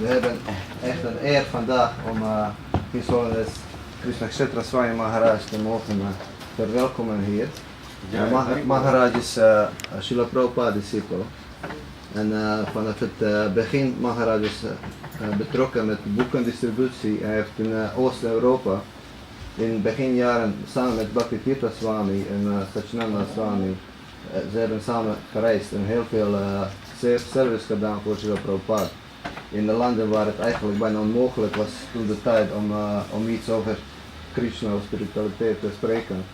We hebben echt een eer vandaag om His Holiness Krishna Kshetra Swami Maharaja te mogen verwelkomen hier. Maharaja is Srila Prabhupada discipel. En vanaf het begin Maharaja is betrokken met boekendistributie. Hij heeft in Oost-Europa in beginjaren samen met Bhaktivinoda Swami en Satchidananda Swami, ze hebben samen gereisd en heel veel service gedaan voor Srila Prabhupada. In de landen waar het eigenlijk bijna onmogelijk was toen de tijd om iets over Krishna of spiritualiteit te spreken.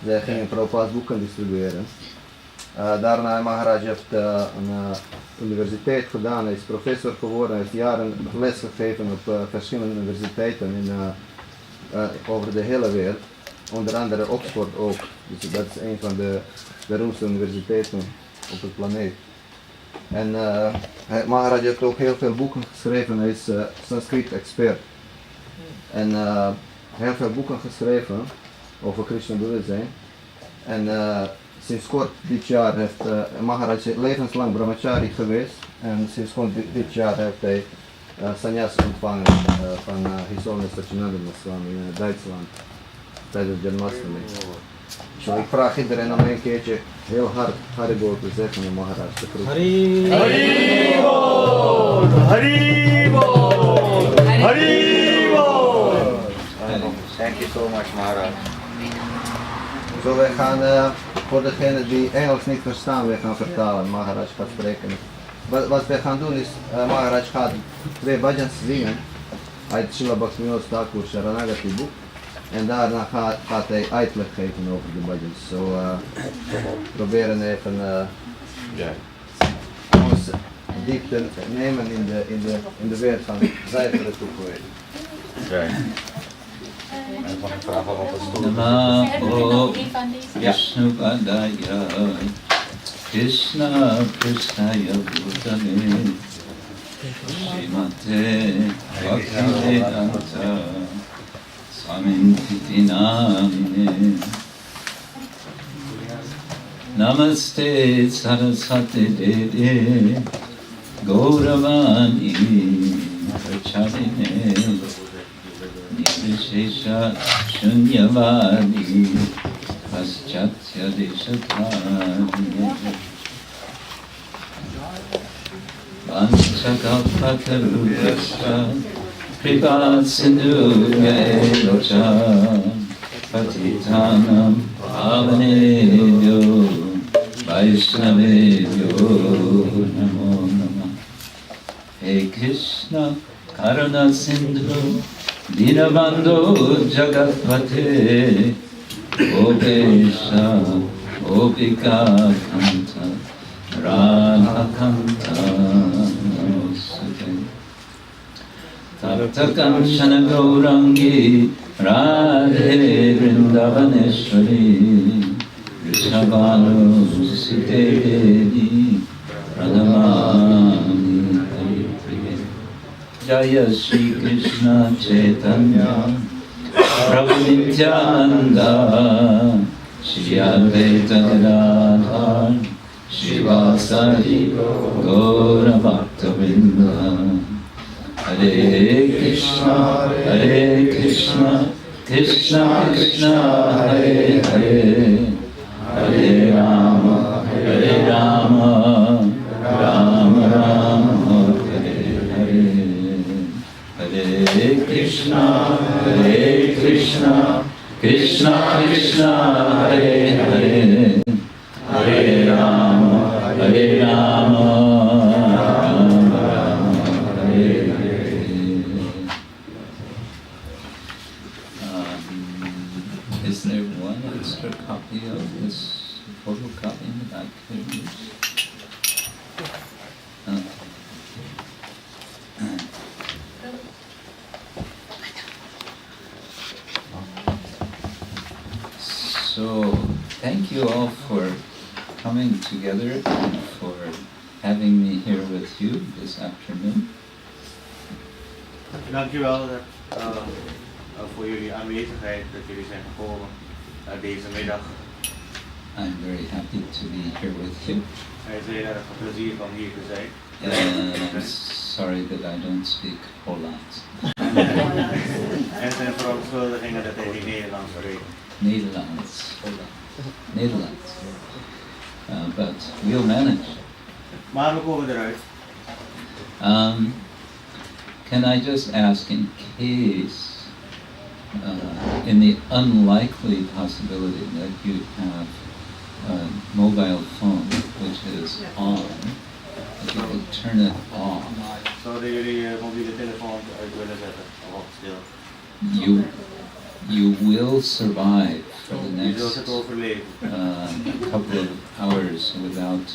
Zij gingen Prabhupada's boeken distribueren. Daarna Maharaja heeft een universiteit gedaan, hij is professor geworden, hij heeft jaren les gegeven op verschillende universiteiten over de hele wereld. Onder andere Oxford ook, dus dat is een van de beroemdste universiteiten op de planeet. En Maharaja heeft ook heel veel boeken geschreven, hij is Sanskriet-expert. En heel veel boeken geschreven over Krishna bewustzijn. En sinds kort dit jaar heeft Maharaja levenslang brahmachari geweest. En sinds kort dit jaar heeft hij sannyas ontvangen van His Holiness Satchidananda Swami in Duitsland tijdens Janmashtami. Zo ik vraag iedereen om een keertje heel hard Haribol te zeggen om Maharaja te groeten. Haribol! Haribol! Haribol! Thank you so much, Maharaj. Zo wij gaan voor degenen die Engels niet verstaan, wij gaan vertalen. Maharaj gaat spreken. Wat wij gaan doen is, Maharaj gaat 2 bhajans zingen uit Srila Bhaktivinoda Thakur Saranagati boek. En daarna gaat hij uitleg geven over de bhajans. Zo proberen even ons diep te nemen in de wereld van zuivere toegewijd. Namo Vishnupadaya Krishna Prasthaya Bhutale Srimate Bhaktivedanta Swami Namine Namaste Saraswati Deve Gauravani Pracharine Nirvishesha Shunyavadi Paschatya Deshatani Vanchakalpatarubhascha Kripa Sindhuya Evacha Patitanam Pavanebhyo Vaishnavebhyo Namo Namah. Hey Krishna Karuna Sindhu Dinabandhu Jagatpate Gopesha Gopika Kanta Radha Kanta Namostate Tapta Kanchana Gaurangi Radhe Vrindavaneshwari Rishabhanu Site Devi Pranamami Haripriya Jaya Shri Krishna Chaitanya Prabhu Nityananda Shri Advaita Gadadhar Shivasari Gaura Bhakta-vrinda Hare Krishna Krishna Krishna Hare Hare Hare Rama Rama Rama Hare Hare Hare Krishna Krishna Krishna Hare Hare Hare Rama Rama Hare Hare. Is there one extra copy of this photocopy that I could use? So, thank you all for coming together and for having me here with you this afternoon. Dankjewel voor jullie aanwezigheid, dat jullie zijn gekomen deze middag. I'm very happy to be here with you. Hij is heel erg plezier om hier te zijn. And I'm sorry that I don't speak Hollands. En zijn verontschuldigingen dat hij niet Nederlands spreekt. Nederlands. Nederlands. But we'll manage. Maar we komen eruit. Can I just ask, in case, in the unlikely possibility that you have a mobile phone which is on, if you could turn it off, Zouden jullie mobiele telefoon uit willen zetten of op stil? you will survive for the Je zult next het overleven. couple of hours without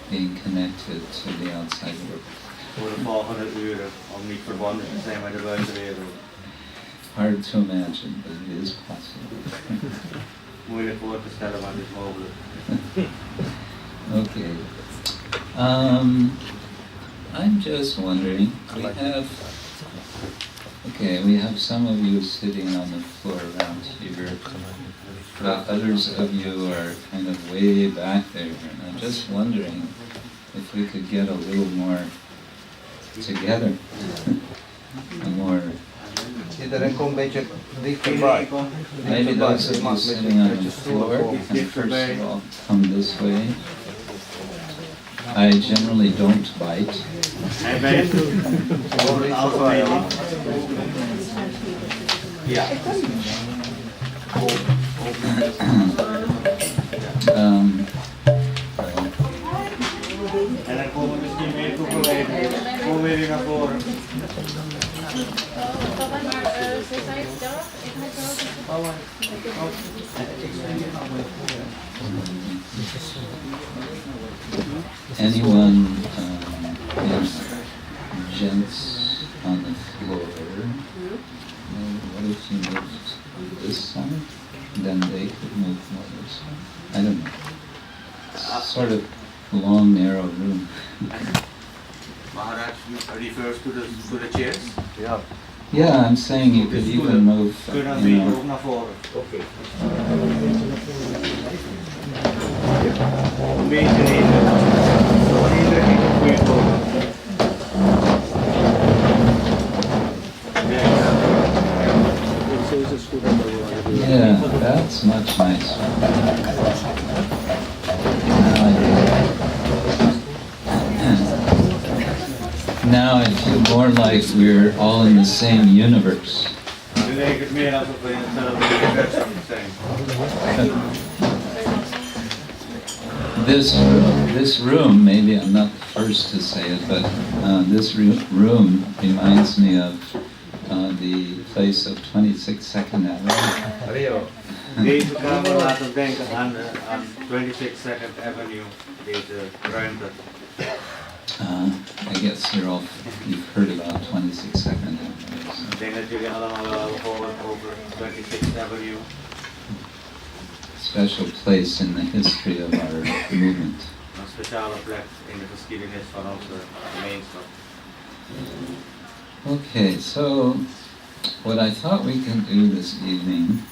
being connected to the outside world. Voor de volgende uren om niet verbonden te zijn met de buitenwereld. Hard to imagine, but it is possible. Moeilijk voor te stellen, maar het is mogelijk. Okay. I'm just wondering, we have some of you sitting on the floor around here, but others of you are kind of way back there, and I'm just wondering if we could get a little more together, a more. Iedereen komt een beetje dichterbij. Maybe those of you sitting on the floor can first of all come this way. I generally don't bite. Hij bijt over het algemeen. Ja. En dan komen misschien meer toegewijden. Kom weer naar voren. Anyone, gents on the floor, what if you moved this side? Then they could move more this side. I don't know. It's sort of a long, narrow room. Maharaj refers to the chairs. Ja. Yeah, I'm saying you could even move, Kunnen you we know. ook naar voren. Oké. Een beetje nemen. Zo iedereen in een goede vorm. Yeah, that's much nicer. Now I feel more like we're all in the same universe. Nu lijkt het meer alsof we in hetzelfde universum zijn. This room, maybe I'm not the first to say it, but this room reminds me of the place of 26nd Avenue. Deze kamer laat ons denken aan 26nd Avenue, deze ruimte. I guess you've heard about 26nd Avenue. Ik denk dat jullie allemaal wel hebben gehoord over 26th Avenue. Special place in the history of our movement. Een speciale plek in de geschiedenis van onze gemeenschap. Okay, so what I thought we can do this evening,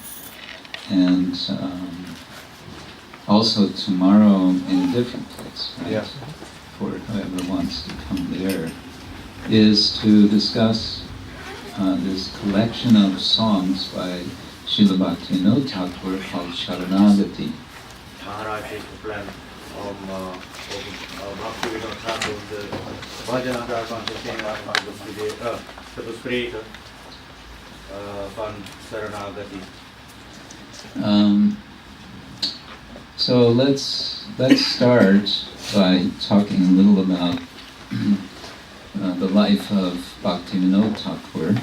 and also tomorrow in a different place, right? Yeah. For whoever wants to come there, is to discuss this collection of songs by Srila Bhaktivinoda Thakur called Saranagati. Maharaja heeft gepland om Bhaktivinoda Thakur de bhajana daarvan te zingen, te bespreken van Saranagati. So let's start by talking a little about the life of Bhaktivinoda Thakur.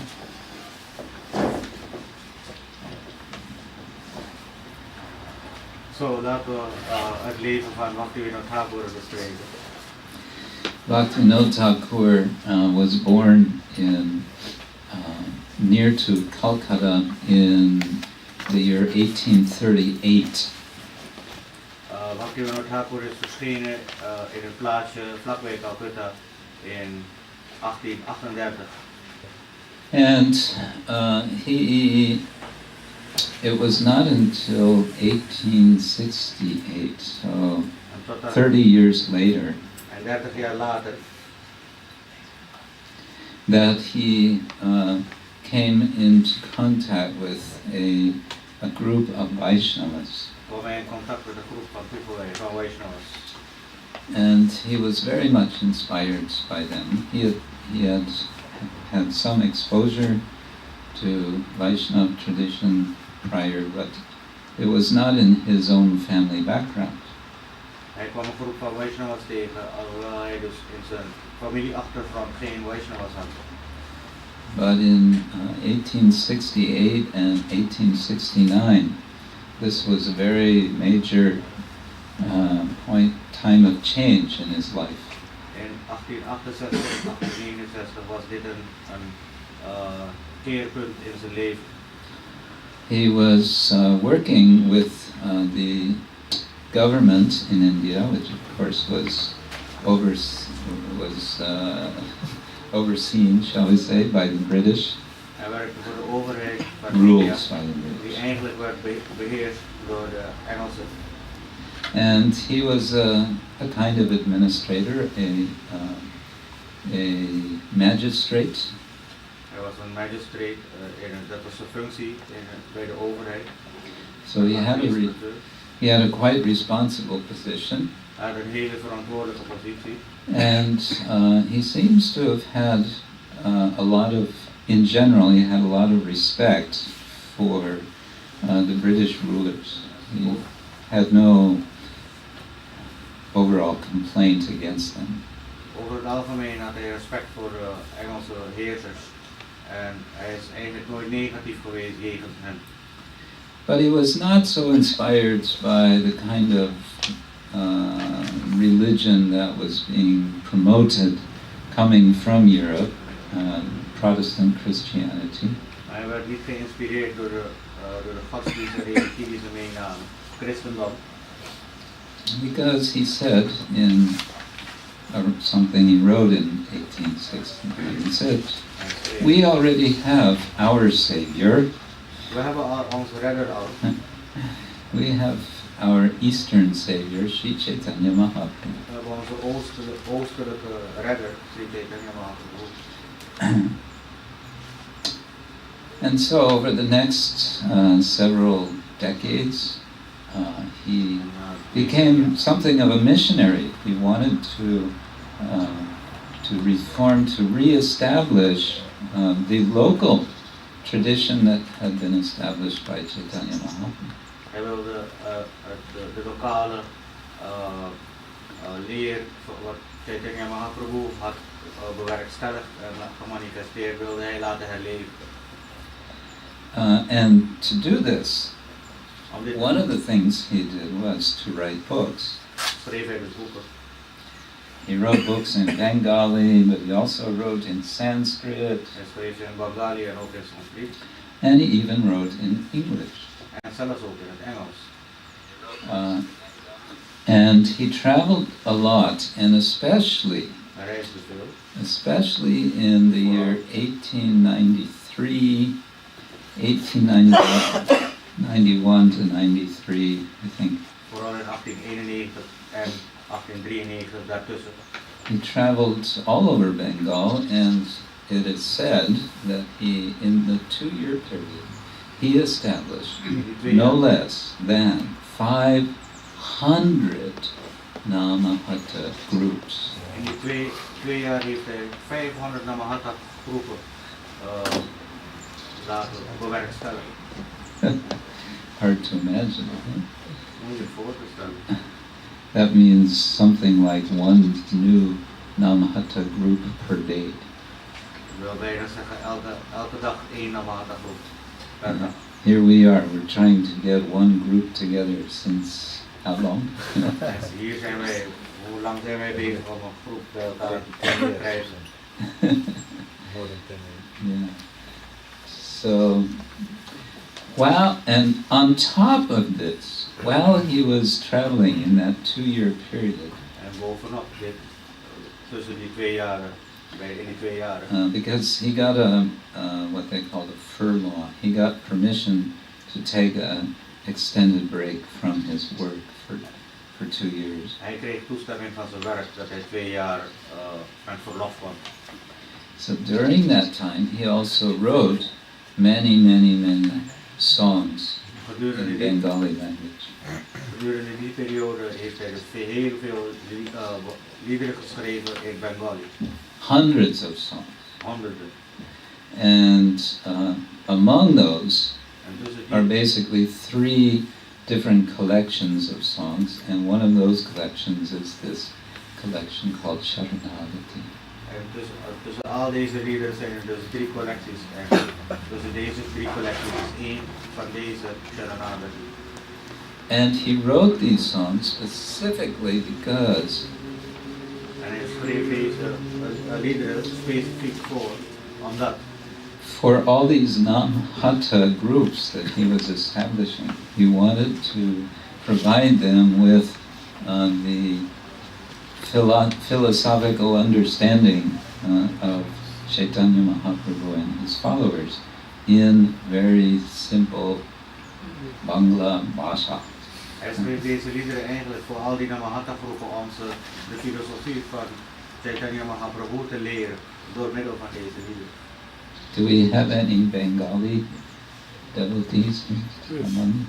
Zo, laten we het leven van Bhaktivinoda Thakur bespreken. Bhaktivinoda Thakur was born in near to Calcutta in the year 1838. Bhaktivinoda Thakur is verschenen in een plaatsje vlakbij Calcutta in 1838. And he it was not until 1868, so 30 years later, En 30 jaar later that he came into contact with a group of Vaishnavas. kwam hij in contact met een groep van people van Vaishnavas. And he was very much inspired by them. He had some exposure to Vaishnava tradition prior, but it was not in his own family background. Hij kwam een groep van Vaishnavas tegen, alhoewel hij dus in zijn familieachtergrond geen Vaishnavas had. But in 1868 and 1869, this was a very major time of change in his life. In 1868 en 1869 was dit een keerpunt in zijn leven. He was working with the government in India, which of course was overseen, shall we say, by the British. Hij werkte voor de overheid van Rules India, by the die British. eigenlijk werd beheerst door de Engelsen. And he was a kind of administrator, a magistrate. Hij was een magistrate, dat was zijn functie bij de overheid. So he had a quite responsible position. Hij had een hele verantwoordelijke positie. And he seems to have had in general, he had a lot of respect for the British rulers. He had no overall complaint against them. Over het algemeen had hij respect voor de Engelse heersers. En hij is eigenlijk nooit negatief geweest jegens hen. But he was not so inspired by the kind of religion that was being promoted coming from Europe, Protestant Christianity. Hij werd niet geïnspireerd door de godsdienst en religie die ze meenamen, christendom. Because he said in something he wrote in 1869, he said, "We already have our Savior. We hebben al onze redder al. We have our Eastern Savior, Sri Chaitanya Mahaprabhu." We hebben onze oostelijke redder, Sri Chaitanya Mahaprabhu. And so over the next several decades, he became something of a missionary. He wanted to reform, to re-establish the local tradition that had been established by Chaitanya Mahaprabhu. Hij wilde de lokale leer wat Chaitanya Mahaprabhu had bewerkstelligd en gemanifesteerd, wilde hij laten herleven. And to do this, one of the things he did was to write books. Schreef hij dus boeken. He wrote books in Bengali, but he also wrote in Sanskrit. Hij schreef in Bengali en ook in Sanskriet. And he even wrote in English. En zelfs ook in het Engels. And he traveled a lot, and especially Hij reisde veel. especially in the year 1893, 1891 to 93, I think. Vooral in 1891 en 1893 daartussen. He traveled all over Bengal, and it is said that he, in the 2-year period, he established no less than 500 Namahatta groups. In die twee jaar heeft hij 500 Namahatta groepen laten bewerkstelligen. Hard to imagine, huh? Moet je voor te stellen. That means something like one new Namahatta group per day. Ik wil bijna zeggen elke dag één Namahatta groep per dag. Here we are, we're trying to get one group together since how long? Hier zijn wij, hoe lang zijn wij bezig om een groep bij elkaar te reizen? More than 10 years. Yeah. So, and on top of this, while he was traveling in that 2-year period, En bovenop dit, tussen die 2 jaren, in die 2 jaren. because he got what they called a furlough, he got permission to take an extended break from his work for 2 years. Hij kreeg toestemming van zijn werk dat hij 2 jaar met verlof kwam. So during that time, he also wrote many songs in Bengali language. Gedurende die periode heeft hij dus heel veel liederen geschreven in Bengali. Hundreds of songs. Honderden. And among those are basically 3 different collections of songs, and one of those collections is this collection called Saranagati. En tussen al deze liederen zijn er dus 3 collecties. En tussen deze 3 collecties is 1 van deze Saranagati. And he wrote these songs specifically because En hij schreef deze liederen specifiek voor, omdat for all these Namhata groups that he was establishing, he wanted to provide them with the philosophical understanding of Chaitanya Mahaprabhu and his followers in very simple Bangla Bhasha. Hij schreef deze liederen eigenlijk voor al die Namahata groepen om ze de filosofie van Chaitanya Mahaprabhu te leren door middel van deze liederen. Do we have any Bengali devotees among you?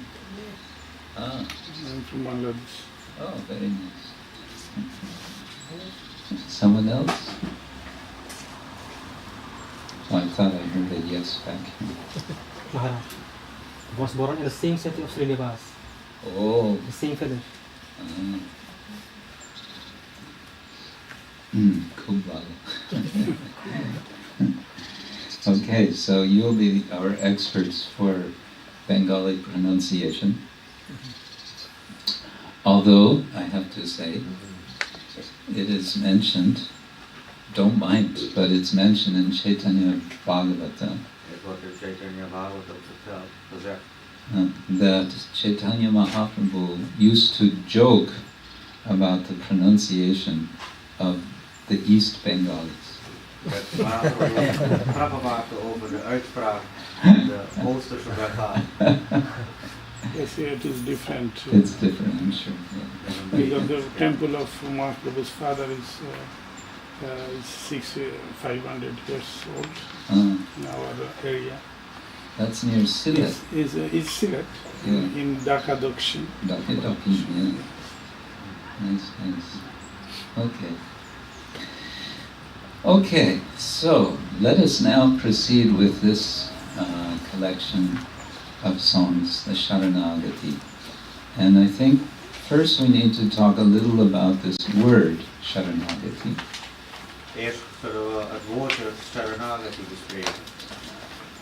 Ah. I'm from Bangladesh. Oh, very nice. Someone else? Oh, I thought I heard a yes back here. Maharaj was born in the same city of Srinivas, Oh. the same village. Kubala. Okay, so you'll be our experts for Bengali pronunciation. Although, I have to say, it is mentioned, don't mind, but it's mentioned in Chaitanya Bhagavata that Chaitanya Mahaprabhu used to joke about the pronunciation of the East Bengalis. Grappen maakte over de uitspraak van de Oosterse Bengalen. Yes, yeah, it is different. It's different, I'm sure. Yeah. Because the temple of Mahaprabhu's father is 500 years old in our area. That's near Sylhet. It's Sylhet, Yeah. in Dhaka Dakshin. Dhaka, yeah. Nice. Okay. Okay, so let us now proceed with this collection of songs, the Saranagati. And I think first we need to talk a little about this word, Saranagati. Eerst zullen we het woordje Saranagati bespreken.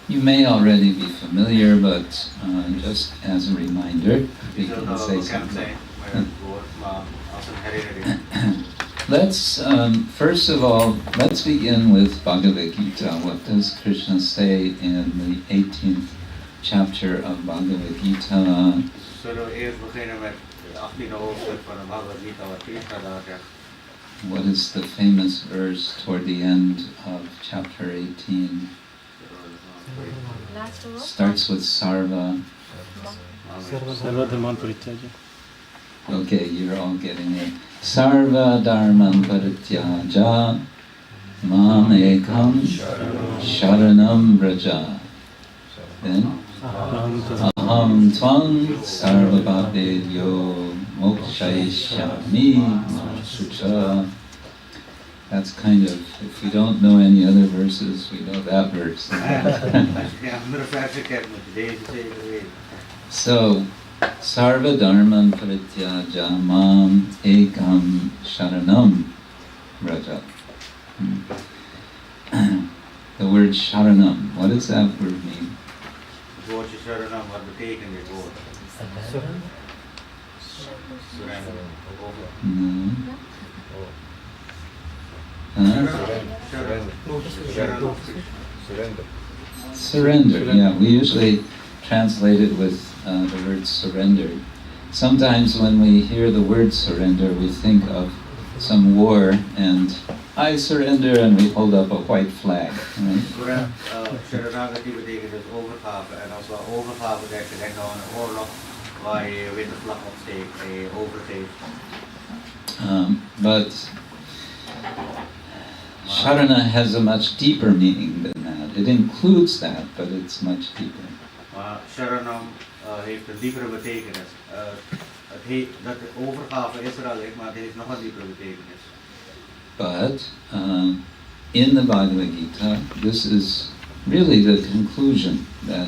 You may already be familiar, but just as a reminder, we Die zullen can wel say bekend something. zijn met het woord, maar als een herinnering. Let's, first of all, let's begin with Bhagavad Gita. What does Krishna say in the 18th chapter of Bhagavad Gita? Zullen we eerst beginnen met het 18e hoofdstuk van de Bhagavad Gita, wat Krishna daar zegt. What is the famous verse toward the end of chapter 18? Starts with Sarva. Okay, you're all getting it. Sarva dharman parityaja mam ekam sharanam vraja. Then aham tvang sarva bhavedyo mokshayishyami sutra. That's kind of, if we don't know any other verses, we know that verse. Ja, andere versen kent moet je deze zeker weten. So, Sarva Dharman Parityaja Mam Ekam Sharanam Vraja. The word Sharanam, what does that word mean? Het woordje Sharanam, wat betekent dit woord? Surrender. No. Huh? Surrender, yeah. We usually translate it with the word surrender. Sometimes when we hear the word surrender, we think of some war and I surrender, and we hold up a white flag. Right? Saranagati betekent dus overgave. En als we overgave denken aan een oorlog waar je witte vlag opsteekt en je overgeeft. But Sharana has a much deeper meaning than that. It includes that, but it's much deeper. Maar Sharanam heeft een diepere betekenis. Dat de overgave is er alleen, maar het heeft nog een diepere betekenis. But in the Bhagavad Gita, this is really the conclusion that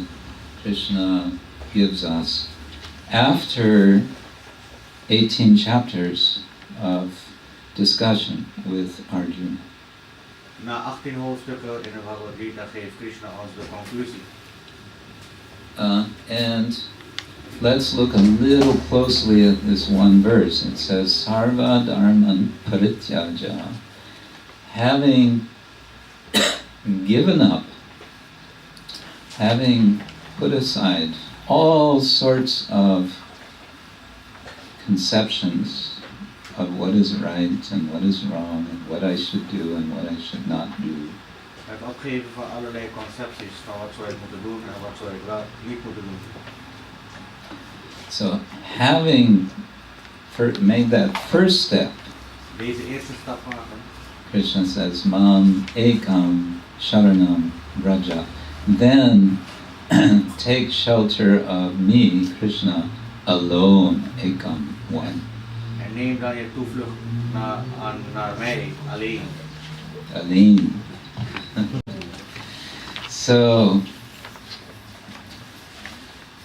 Krishna gives us after 18 chapters of discussion with Arjuna. Na 18 hoofdstukken in de Bhagavad Gita geeft Krishna ons de conclusie. And let's look a little closely at this one verse. It says, Sarva Dharman Parityaja, having given up, having put aside all sorts of conceptions of what is right and what is wrong and what I should do and what I should not do. Het opgeven van allerlei concepties van wat zou ik moeten doen en wat zou ik niet moeten doen. So having made that first step, Deze eerste stap maken. Krishna says, Mam ekam sharanam vraja. Then take shelter of me, Krishna, alone, ekam, one. En neem dan je toevlucht naar mij, alleen. Alleen. So,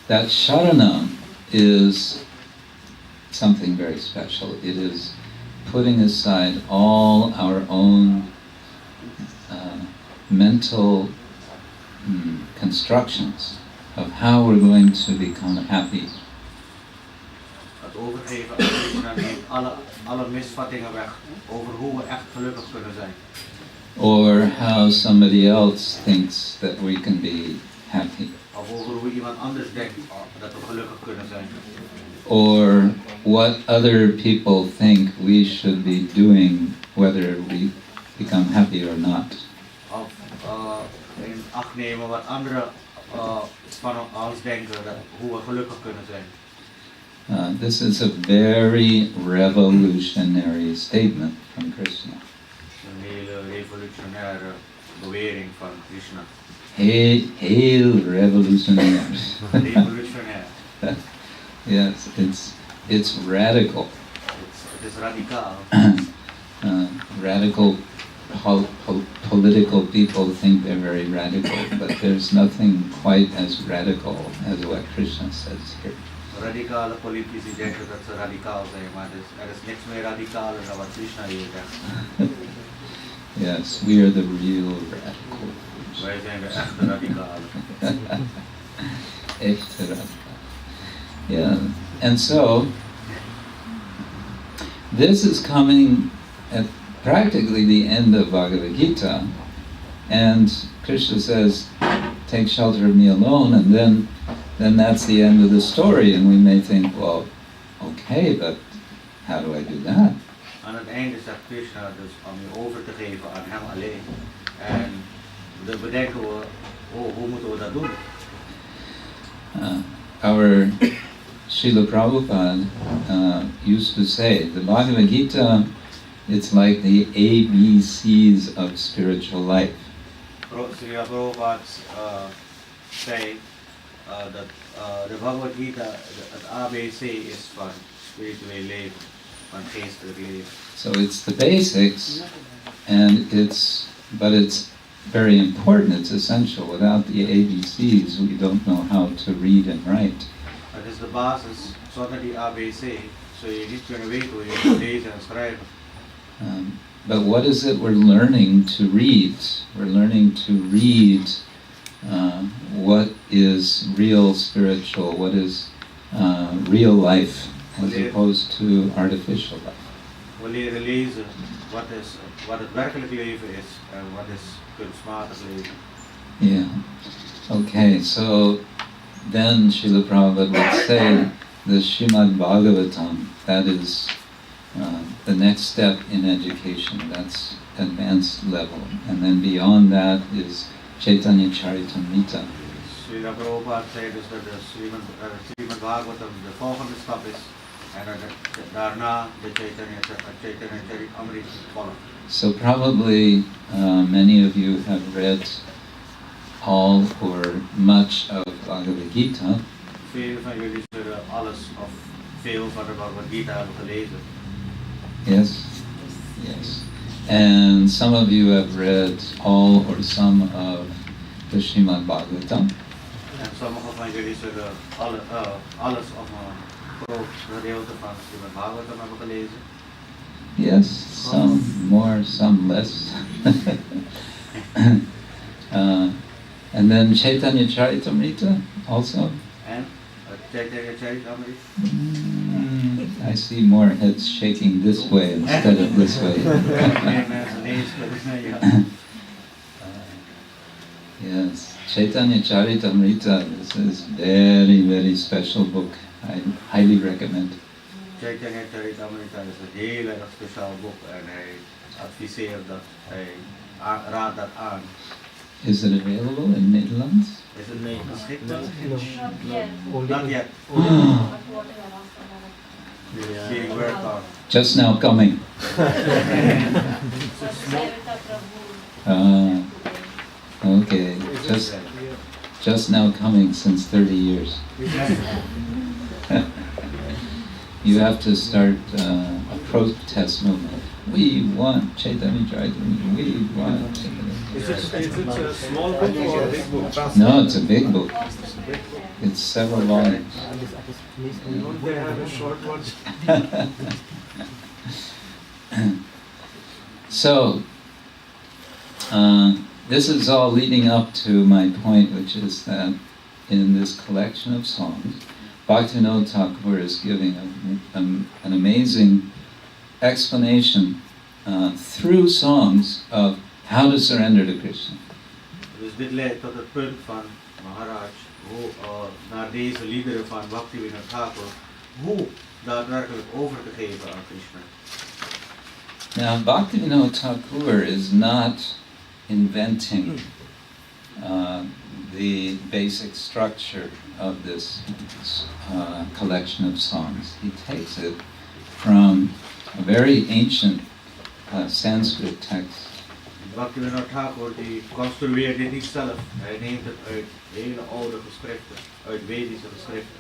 that sharanam is something very special. It is putting aside all our own mental constructions of how we're going to become happy. Het overgeven aan Krishna neemt alle misvattingen weg over hoe we echt gelukkig kunnen zijn. Or how somebody else thinks that we can be happy. Of over hoe iemand anders denkt dat we gelukkig kunnen zijn. Or what other people think we should be doing, whether we become happy or not. Of in acht nemen wat anderen van ons denken, hoe we gelukkig kunnen zijn. This is a very revolutionary statement from Krishna. Een hele revolutionaire bewering van Krishna. Heel revolutionary. Revolutionair. Yes, it's radical. Het is radicaal. Radical political people think they're very radical, but there's nothing quite as radical as what Krishna says here. Radicale politici denken dat ze radicaal zijn, maar er is niks meer radicaler dan wat Krishna hier zegt. Yes, we are the real radicals. Wij zijn de echte radicalen. Echte radical. Yeah, and so this is coming at practically the end of Bhagavad Gita, and Krishna says, take shelter of me alone, and then that's the end of the story, and we may think, well, okay, but how do I do that? Aan het einde zegt Krishna dus om je over te geven aan hem alleen. En dan bedenken we, hoe moeten we dat doen? Our Srila Prabhupada used to say, the Bhagavad Gita, it's like the ABCs of spiritual life. Srila Prabhupada zei dat de Bhagavad Gita het ABC is van spiritueel leven, van geestelijk leven. So it's the basics, and it's very important, it's essential. Without the ABCs, we don't know how to read and write. Het is de basis, zonder die ABC zul je niet kunnen weten hoe je moet lezen en schrijven. But what is it we're learning to read? We're learning to read what is real spiritual, what is real life, as opposed to artificial life. We leren lezen wat het werkelijk leven is en wat is kunstmatig leven. Yeah. Okay, so then Srila Prabhupada would say the Srimad Bhagavatam, that is the next step in education. That's advanced level. And then beyond that is Chaitanya Charitamrita. Srila Prabhupada zei dus dat de Srimad Bhagavatam de volgende stap is en daarna de Chaitanya Charitamrita volgt. So probably many of you have read all or much of Bhagavad Gita. Veel van jullie zullen alles of veel van de Bhagavad Gita hebben gelezen. Yes? Yes. And some of you have read all or some of the Srimad Bhagavatam. En sommigen van jullie zullen alles of een groot gedeelte van Srimad Bhagavatam hebben gelezen. Yes, some more, some less. And then Chaitanya Charitamrita also. En Chaitanya Charitamrita. I see more heads shaking this way instead of this way. Yes, Chaitanya Charitamrita. This is very, very special book. I highly recommend. Chaitanya Charitamrita is een heel erg speciaal boek en hij adviseert dat, hij raadt dat aan. Is it available in Netherlands? Is het beschikbaar? Only Not yet. Being worked on. Just now coming. Okay, just now coming since 30 years. You have to start a protest movement. We want Chaitanya Charitamrita. We want Chaitanya. Is it a small book or a big book? No, it's a big book. It's several volumes. Don't they have a short one? So, this is all leading up to my point, which is that in this collection of songs, Bhaktivinoda Thakur is giving an amazing explanation through songs of how to surrender to Krishna. Dus dit leidt tot het punt van Maharaj, hoe naar deze liederen van Bhaktivinoda Thakur, hoe daadwerkelijk over te geven aan Krishna. Now, Bhaktivinoda Thakur is not inventing the basic structure of this collection of songs. He takes it from a very ancient Sanskrit text. Bhaktivinoda Thakur die construeert dit niet zelf. Hij neemt het uit hele oude geschriften, uit Vedische geschriften.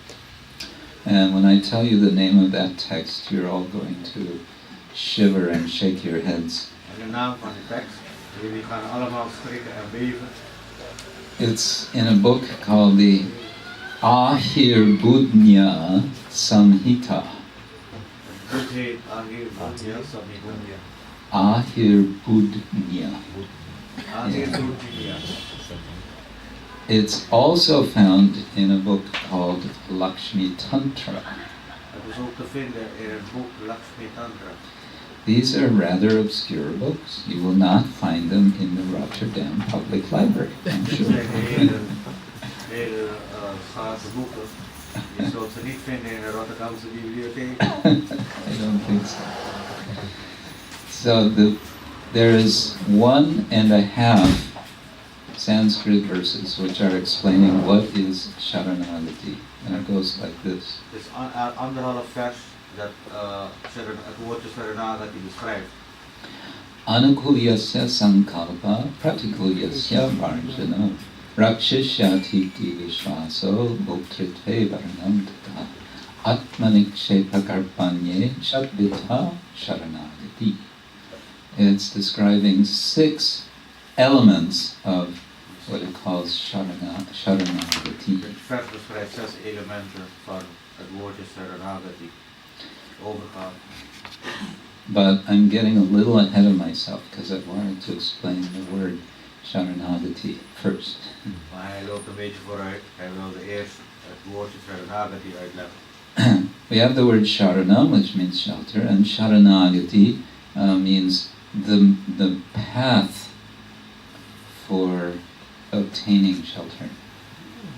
And when I tell you the name of that text, you're all going to shiver and shake your heads. En de naam van de tekst, jullie gaan allemaal schrikken en beven. It's in a book called the Ahirbudnya Samhita. Het boek heet Ahirbudnya Samhita. Ahirbudnya. Ahirbudnya. It's also found in a book called Lakshmi Tantra. Het is ook te vinden in het boek Lakshmi Tantra. These are rather obscure books. You will not find them in the Rotterdam Public Library, I'm Het sure. zijn hele schaarse boeken. Je zult ze niet vinden in de Rotterdamse bibliotheek. I don't think so. So there is 1.5 Sanskrit verses which are explaining what is Saranagati. And it goes like this. Het is anderhalf vers dat het woordje Saranagati beschrijft. Anukulyasya sankalpa pratikulyasya varjana rakshashyatiti vishvaso bhoktritve varanam tata atmanikshepakarpanye shatvitha sharanagati. It's describing 6 elements of what it calls Saranagati. Het vers beschrijft 6 elementen van het woordje Saranagati. Overgaan. But I'm getting a little ahead of myself because I wanted to explain the word Saranagati first. Maar hij loopt een beetje vooruit. Hij wilde eerst het woordje Saranagati uitleggen. We have the word Sharanam, which means shelter, and Saranagati means the path for obtaining shelter.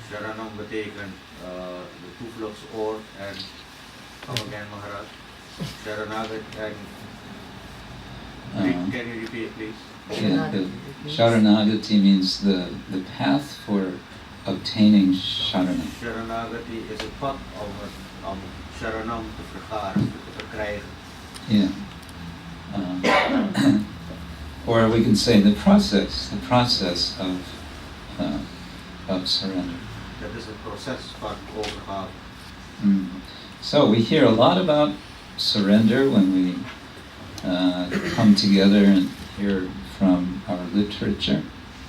Sharanam betekent de toevluchtsoord en come again Maharaj. Saranagati en Can you repeat, please? Yeah, the Saranagati means the path for obtaining Sharana. Saranagati is a pad om Sharanam te vergaren, te verkrijgen. Yeah. Or we can say the process of surrender. Dat is het proces van overgave. So we hear a lot about surrender when we come together and hear from our literature.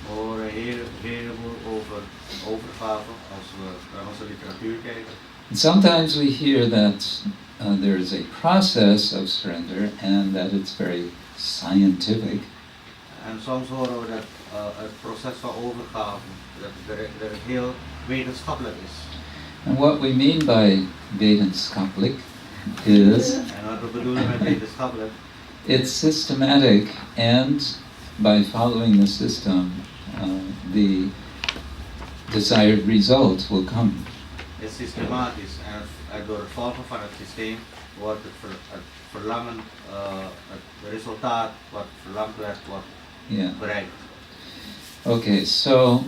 We horen een heleboel over overgave als we naar onze literatuur kijken. And sometimes we hear that there is a process of surrender and that it's very scientific. En soms horen we dat het proces van overgave dat het heel wetenschappelijk is. And what we mean by wetenschappelijk is En wat we bedoelen met wetenschappelijk, it's systematic, and by following the system, the desired result will come. is systematisch en door het volgen van het systeem wordt het verlangen, het resultaat wat verlangd werd, wordt bereikt. Okay, so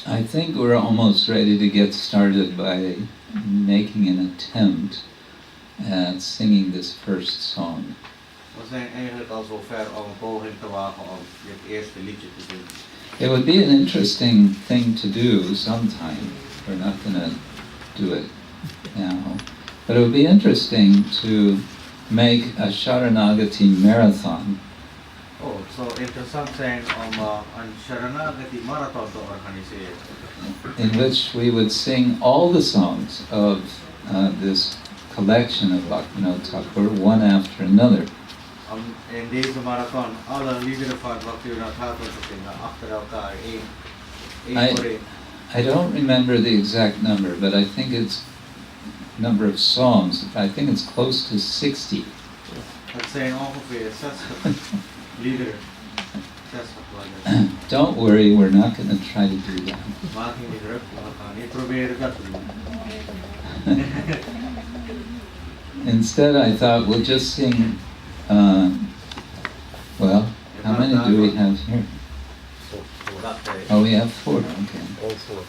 I think we're almost ready to get started by making an attempt at singing this first song. We zijn eigenlijk al zover om een poging te wagen om dit eerste liedje te zingen. It would be an interesting thing to do sometime. We're not going to do it now. But it would be interesting to make a Saranagati marathon. Oh, het zou interessant zijn om een Saranagati marathon te organiseren. In which we would sing all the songs of this collection of Bhaktivinoda Thakur, one after another. Om in deze marathon alle liederen van Bhaktivinoda Thakur te zingen, achter elkaar, één voor één. I don't remember the exact number, but I think it's number of songs. I think it's close to 60. Het zijn ongeveer 60 liederen. 60 liederen. Don't worry, we're not going to try to do that. Maak je niet druk, we gaan niet proberen dat te doen. Instead, I thought we'll just sing, well, how many do we have here? Oh, we have 4, okay. All 4.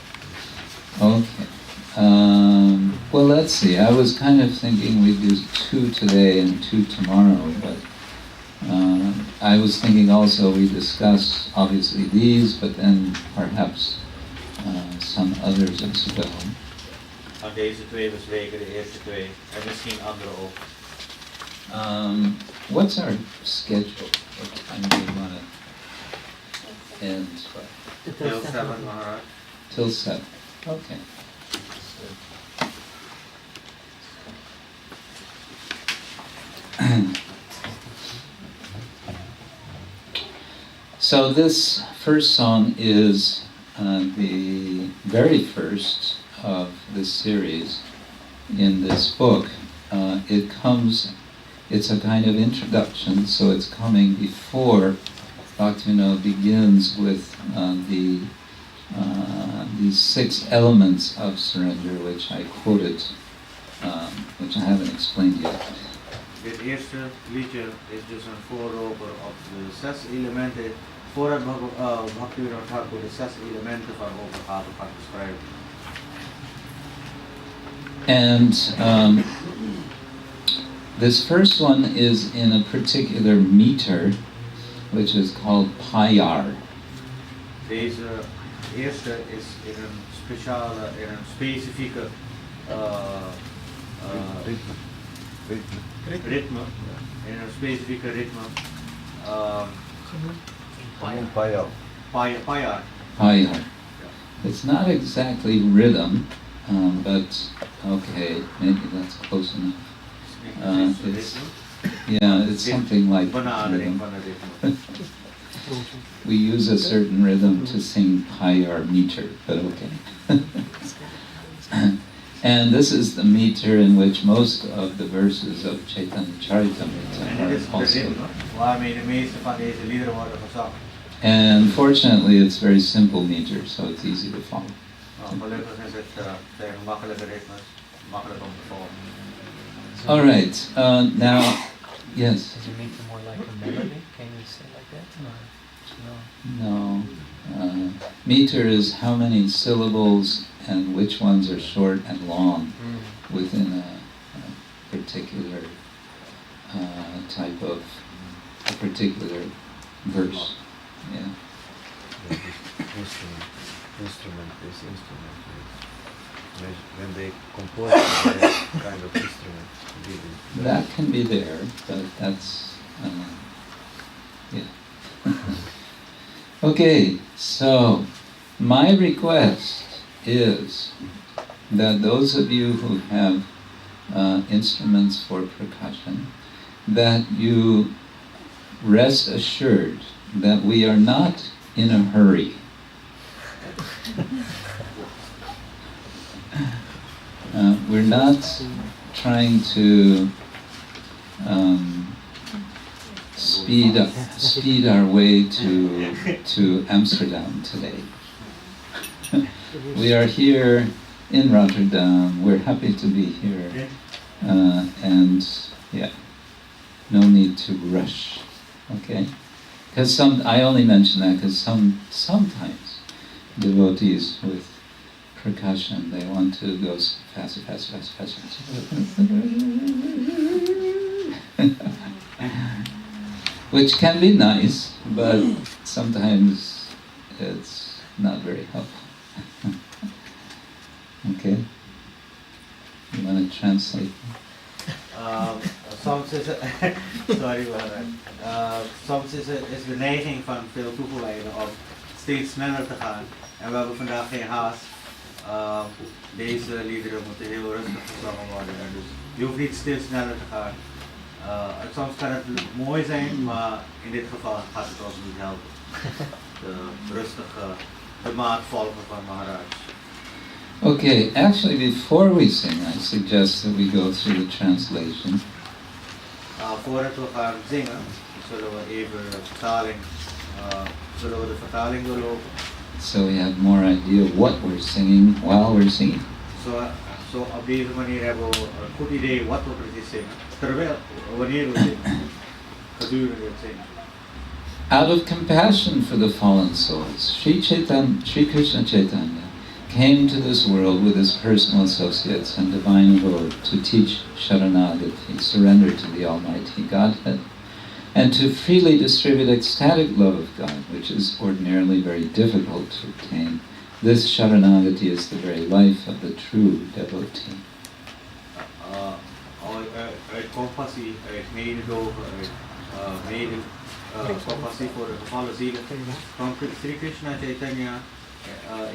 Okay. Well, let's see. I was kind of thinking we'd do 2 today and 2 tomorrow, but I was thinking also we discuss obviously these, but then perhaps some others as well. Aan deze 2 bespreken, de eerste 2, en misschien andere ook. What's our schedule? What time do we want to end? Till 7, Maharaj. Till 7. Okay. So this first song is the very first of this series in this book. It's a kind of introduction, so it's coming before Bhaktivinoda begins with these 6 elements of surrender, which I quoted, which I haven't explained yet. Dit eerste liedje is dus een voorloper op de 6 elementen, voordat Bhaktivinoda Thakur de 6 elementen van overgave gaat beschrijven. And this first one is in a particular meter, which is called Payar. Deze eerste is in een specifieke ritme, in een specifieke ritme. Payar. Payar. It's not exactly rhythm, but okay, maybe that's close enough. It's something like rhythm. We use a certain rhythm to sing Payar meter, but okay. And this is the meter in which most of the verses of Chaitanya Charitamrita are also. And fortunately, it's very simple meter, so it's easy to follow. All right. Now, Yes. Does it make it more like a melody? Can you say like that? No. No. Meter is how many syllables and which ones are short and long within a particular type of a particular verse. Yeah. Instrument is instrument. When they compose that kind of instrument. That can be there, but that's yeah. Okay, so my request is that those of you who have instruments for percussion, that you rest assured that we are not in a hurry. We're not trying to speed our way to Amsterdam today. We are here in Rotterdam. We're happy to be here, and yeah, no need to rush. Okay, because I only mention that because sometimes devotees with percussion, they want to go faster. Which can be nice, but sometimes it's not very helpful. Okay? You want to translate? Soms is het, sorry soms is de neiging van veel toegewijden om steeds sneller te gaan. En we hebben vandaag geen haast. Deze liederen moeten heel rustig gezongen worden. Dus je hoeft niet steeds sneller te gaan. Soms kan het mooi zijn, maar in dit geval gaat het ons niet helpen. De maat volgen van Maharaja. Okay, actually before we sing, I suggest that we go through the translation. Voordat we gaan zingen, zullen we even de vertaling doorlopen. So we have more idea what we're singing while we're singing. Zo op deze manier hebben we een goed idee wat we precies zingen. Wanneer we zingen, gedurende het zingen. Out of compassion for the fallen souls, Sri Krishna Chaitanya came to this world with his personal associates and divine abode to teach Saranagati, surrender to the Almighty Godhead, and to freely distribute ecstatic love of God, which is ordinarily very difficult to obtain. This Saranagati is the very life of the true devotee. Uit compassie, uit mededogen, uit compassie voor de gevallen zielen van Sri Krishna Chaitanya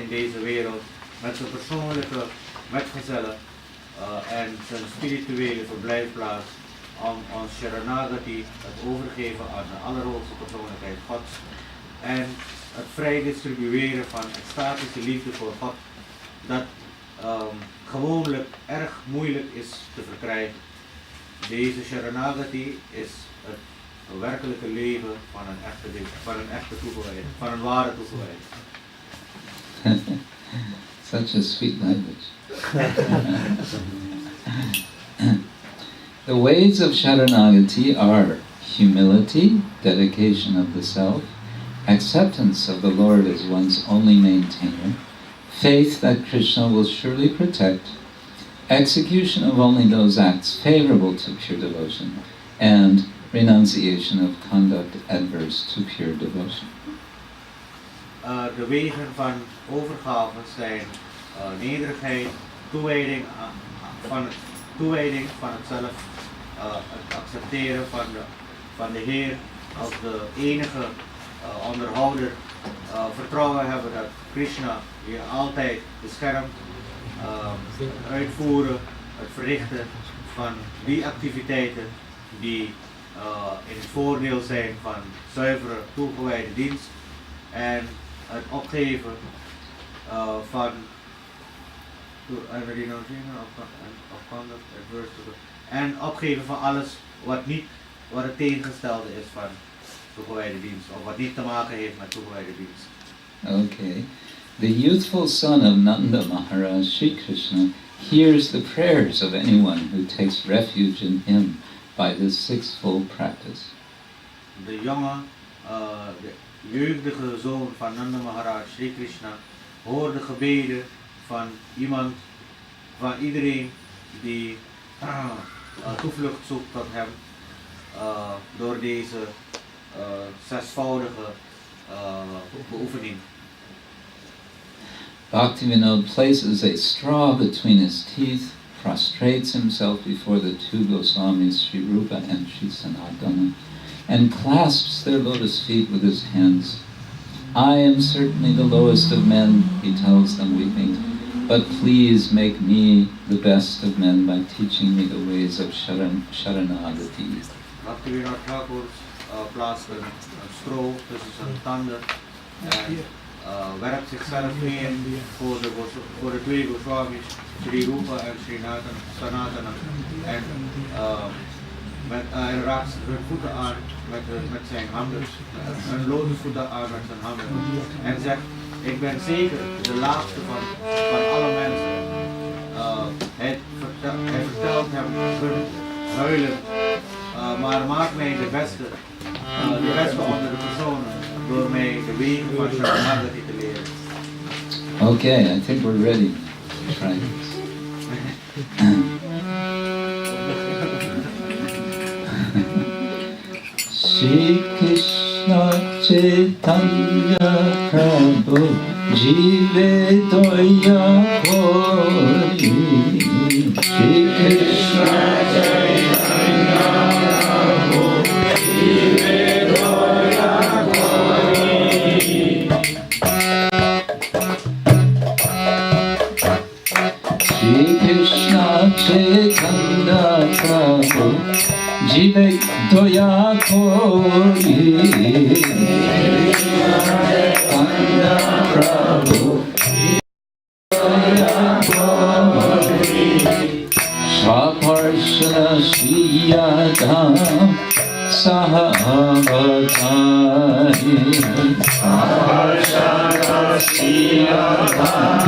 in deze wereld met zijn persoonlijke metgezellen en zijn spirituele verblijfplaats om ons Saranagati, het overgeven aan de allerhoogste persoonlijkheid Gods en het vrij distribueren van extatische liefde voor God dat gewoonlijk erg moeilijk is te verkrijgen. Deze Saranagati is het werkelijke leven van een echte toegewijde, van een ware toegewijde. Such a sweet language. The ways of Saranagati are humility, dedication of the self, acceptance of the Lord as one's only maintainer, faith that Krishna will surely protect, execution of only those acts favorable to pure devotion, and renunciation of conduct adverse to pure devotion. De wegen van overgave zijn nederigheid, toewijding van het zelf, het accepteren van de Heer als de enige onderhouder, vertrouwen hebben dat Krishna je altijd beschermt, uitvoeren, het verrichten van die activiteiten die in het voordeel zijn van zuivere toegewijde dienst en het opgeven van en opgeven van alles wat het tegengestelde is van toegewijde dienst of wat niet te maken heeft met toegewijde dienst. Okay. The youthful son of Nanda Maharaj, Sri Krishna, hears the prayers of anyone who takes refuge in him by this sixfold practice. De jonge, de jeugdige zoon van Nanda Maharaj, Sri Krishna, hoorde gebeden van iedereen die toevlucht zoekt tot hem door deze zesvoudige beoefening. Bhaktivinoda places a straw between his teeth, prostrates himself before the two Goswamis, Sri Rupa and Sri Sanatana, and clasps their lotus feet with his hands. I am certainly the lowest of men, he tells them weeping, but please make me the best of men by teaching me the ways of Saranagati. Bhaktivinoda Thakur plaatst een stro tussen zijn tanden en werpt zichzelf neer voor de twee Goswamis, Sri Rupa en Sri Sanatana. En hij raakt hun voeten aan met zijn handen, hun lotusvoeten aan met zijn handen. En zegt, ik ben zeker de laatste van alle mensen. Hij vertelt hem hun huilen, maar maak mij de beste onder de personen door mij de wegen van Saranagati te leren. Okay, I think we're ready to try this. Shri Krishna Chaitanya Prabhu Jive Doya Kori Shri Krishna Chaitanya Prabhu Jive Doya Kori Shri Krishna Chaitanya Prabhu Jive Doya Kori Chaitanya Prabhu Doya Kori Swaparshana Shriya Dhaam Sahavatari Swaparshana Shriya Dhaam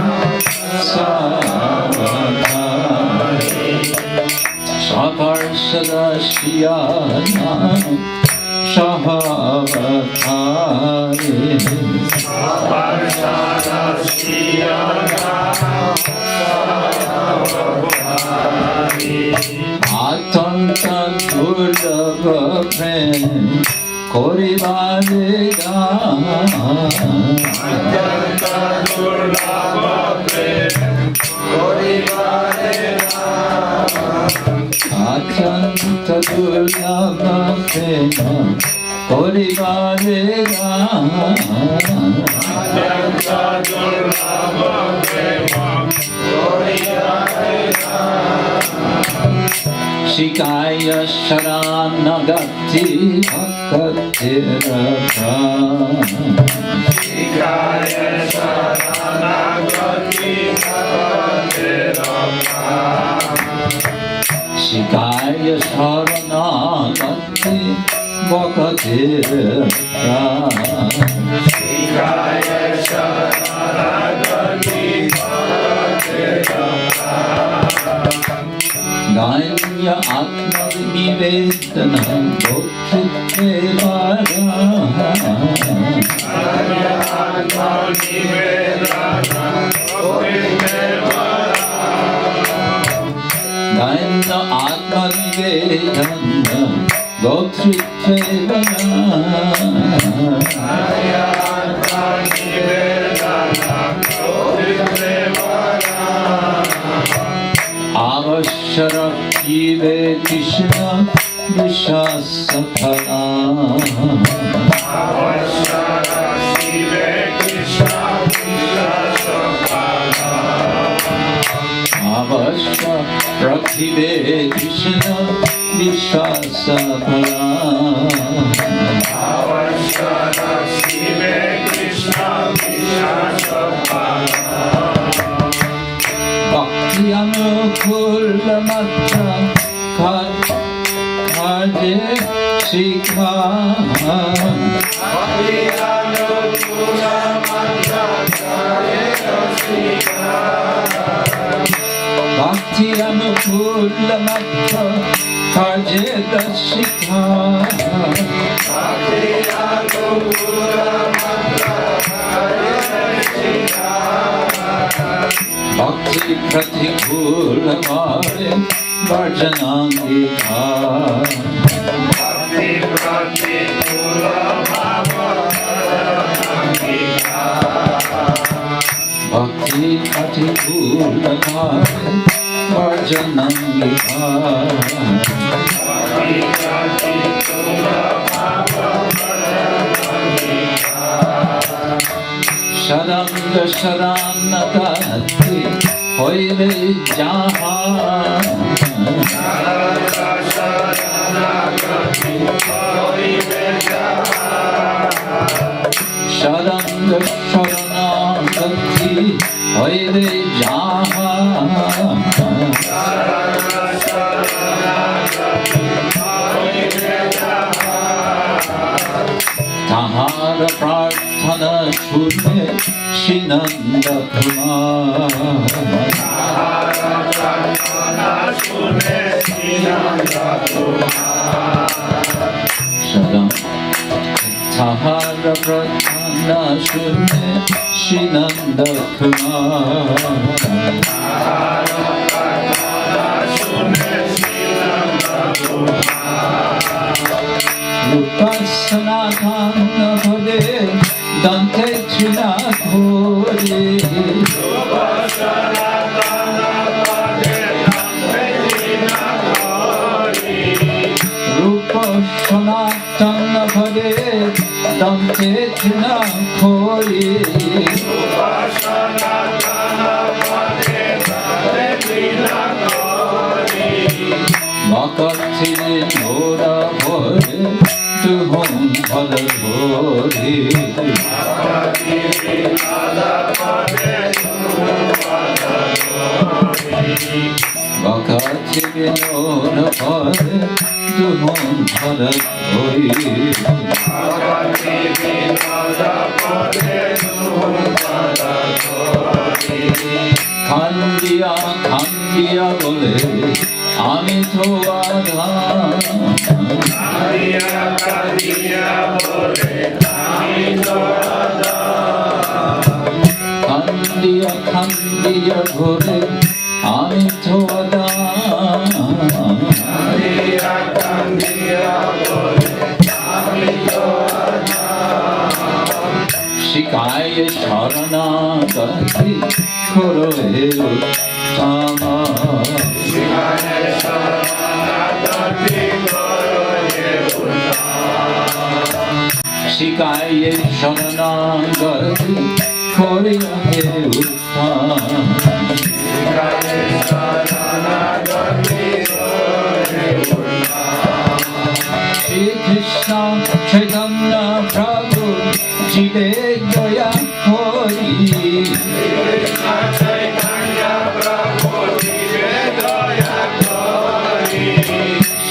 Sahavatari Saparshada Shiyana Shahavatari Saparshada Shiyana Shahavatari Atanta Durlabha Prem Korivareda Atanta Durlabha Prem Korivareda Atanta Durlabha Prema Korivareda Atanta Durlabha Prema Korivareda Shikaya Saranagati Bhaktivinoda Shikaya Saranagati Bhaktivinoda Shikaya Saranagati Bhaktivinoda Shikaya Saranagati Bhaktivinoda Danya Atma Nivedana Bhaktivinoda Danya Atma Nivedana Bhaktivinoda Danya Atma Nivedana Bhaktivinoda Danya Atma Nivedana Bhaktivinoda Avashara Kive Krishna Vishasaphala Avashara Kive Krishna Vishasaphala Avashara Kive Krishna Vishasaphala Avashara Kive Krishna Vishasaphala Bhakti Anukula Matra Kaje Shikha Bhakti Anukula Matra Kaje Shikha Bhakti Anukula Matra Kajeda Shikha Bhakti Pratikula Mare Varjanangika Bhakti Pratikula Bhakti Pratikula Mare Varjanangika Sharanga Saranagati Hoire Jaha Sharanga Saranagati Hoire Jaha Tahara Prarthana Shune Shinanda Kumar Tahara Prarthana Shune Shinanda Kumar Sharam Tahara Prarthana Shune Shinanda Kumar Tahara Prarthana Shune Shinanda Kumar Rupasanatana Bhade Dante China Kore Rupasanatana Bhade Dante China Kore Rupasanatana Bhade Dante China Kore Rupasanatana Bhade Dante China Kore Bhaktivinoda Bhore Dhaam Bhore Bhaktivinoda Bhore Bhaktivinoda Bhore Dhaam Bhore Kandiya Kandiya Bole Ami to Dhaam Kandiya Kandiya Bole Ami to Dhaam Kandiya Kandiya Bole Ami to Dhaam Kandiya Kandiya Bole Ami to Dhaam Shikaya Saranagati Koro he Uttama Shikaya Saranagati Koro he Uttama Shikaya Saranagati Koro he Uttama Shikaya Saranagati Koro he Uttama Shri Krishna Chaitanya Prabhu Jive Gaya Hori Krishna Chaitanya Prabhu Jive Gaya Hori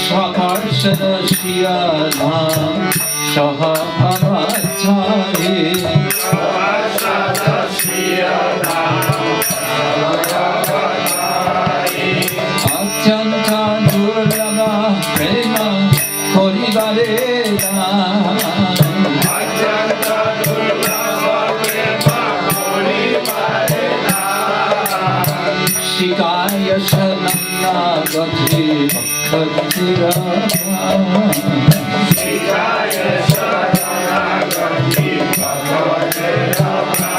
Swakarshana Shriya Dhaam Shaha Avatari Swakarshana Shriya Dhaam Shaha Avatari Atyanta Durlabha Prema Korivarena Atyanta Durlabha Prema Korivarena Shikaya Saranagati Bhaktivinoda Shikaya Saranagati Bhaktivinoda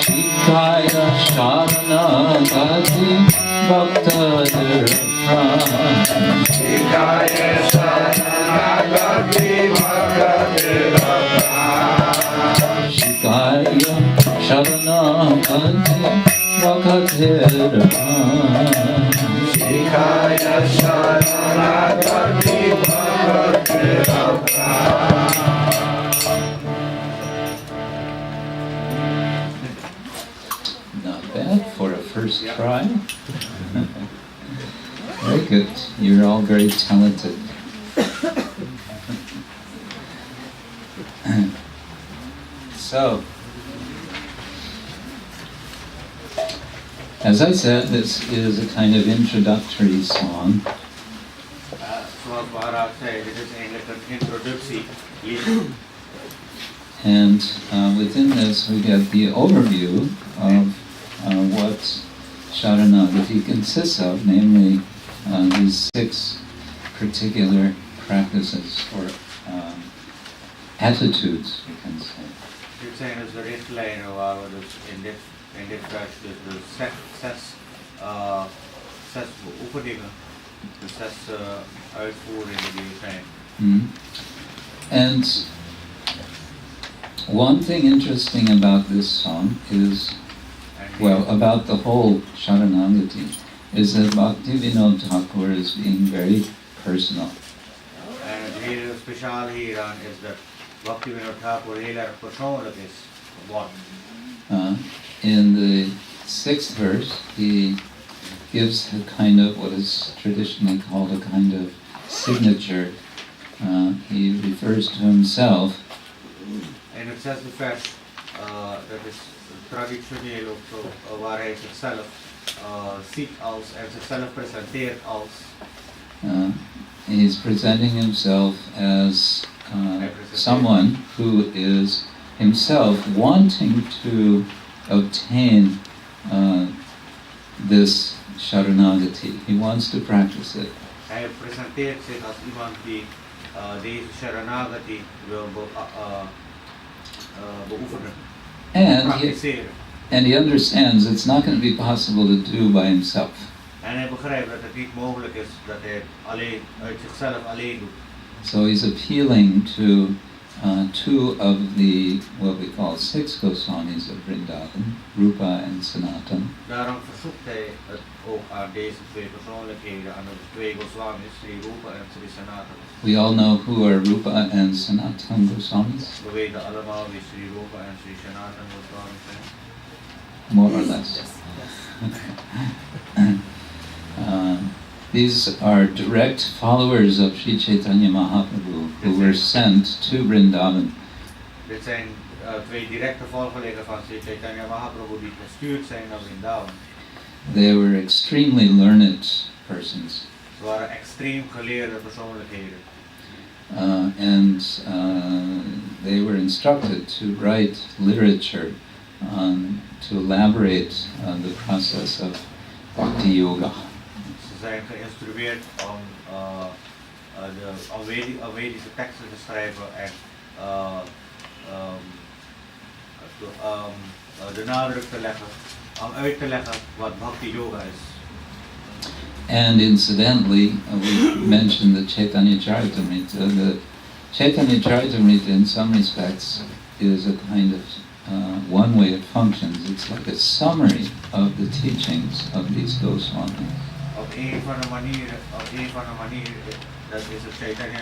Shikaya Saranagati Bhaktivinoda Shikaya Saranagati Bhaktivinoda Shikaya Saranagati Bhaktivinoda Shikaya Saranagati Bhaktivinoda. Not bad for a first try. Very good. You're all very talented. So, as I said, this is a kind of introductory song. zoals Maharaja zei, dit is eigenlijk een introductielied. And within this we get the overview of what Saranagati consists of, namely these 6 particular practices or attitudes, we can say. Dit zijn dus de richtlijnen waar we dus in dit vers dus de zes beoefeningen, de 6 uitvoeringen die er zijn. And one thing interesting about this song is, well, about the whole Saranagati, is that Bhaktivinoda Thakur is being very personal. En het hele speciale hieraan is dat Bhaktivinoda Thakur heel erg persoonlijk is geworden. In the 6th verse, he gives a kind of what is traditionally called a kind of signature. He refers to himself. In het 6e vers, dat is traditioneel ook zo, waar hij zichzelf ziet als en zichzelf presenteert als. He's presenting himself as someone who is himself wanting to obtain this Saranagati. He wants to practice it. Hij presenteert zich als iemand die deze Saranagati wil beoefenen, praktiseren. And he understands it's not going to be possible to do by himself. En hij begrijpt dat het niet mogelijk is dat hij het alleen uit zichzelf alleen doet. So he's appealing to 2 of the what we call 6 Goswamis of Vrindavan, Rupa and Sanatan. Daarom verzoekt hij het ook aan deze 2 persoonlijkheden, aan de 2 Goswamis, Sri Rupa en Sri Sanatan. We all know who are Rupa and Sanatan Goswamis. We weten allemaal wie Sri Rupa en Sri Sanatan Goswamis zijn. More or less. These are direct followers of Sri Chaitanya Mahaprabhu who were sent to Vrindavan. Dit zijn 2 directe volgelingen van Sri Chaitanya Mahaprabhu die gestuurd zijn naar Vrindavan. They were extremely learned persons. Ze waren extreem geleerde persoonlijkheden. And they were instructed to write literature to elaborate the process of Bhakti Yoga. Ze zijn geïnstrueerd om de Alvedische teksten te schrijven en de nadruk te leggen, om uit te leggen wat Bhakti Yoga is. And incidentally, we mentioned the Chaitanya Charitamrita. The Chaitanya Charitamrita, in some respects, is a kind of one way it functions. It's like a summary of the teachings of these Goswamis. Op een van de manieren, dat is het Chaitanya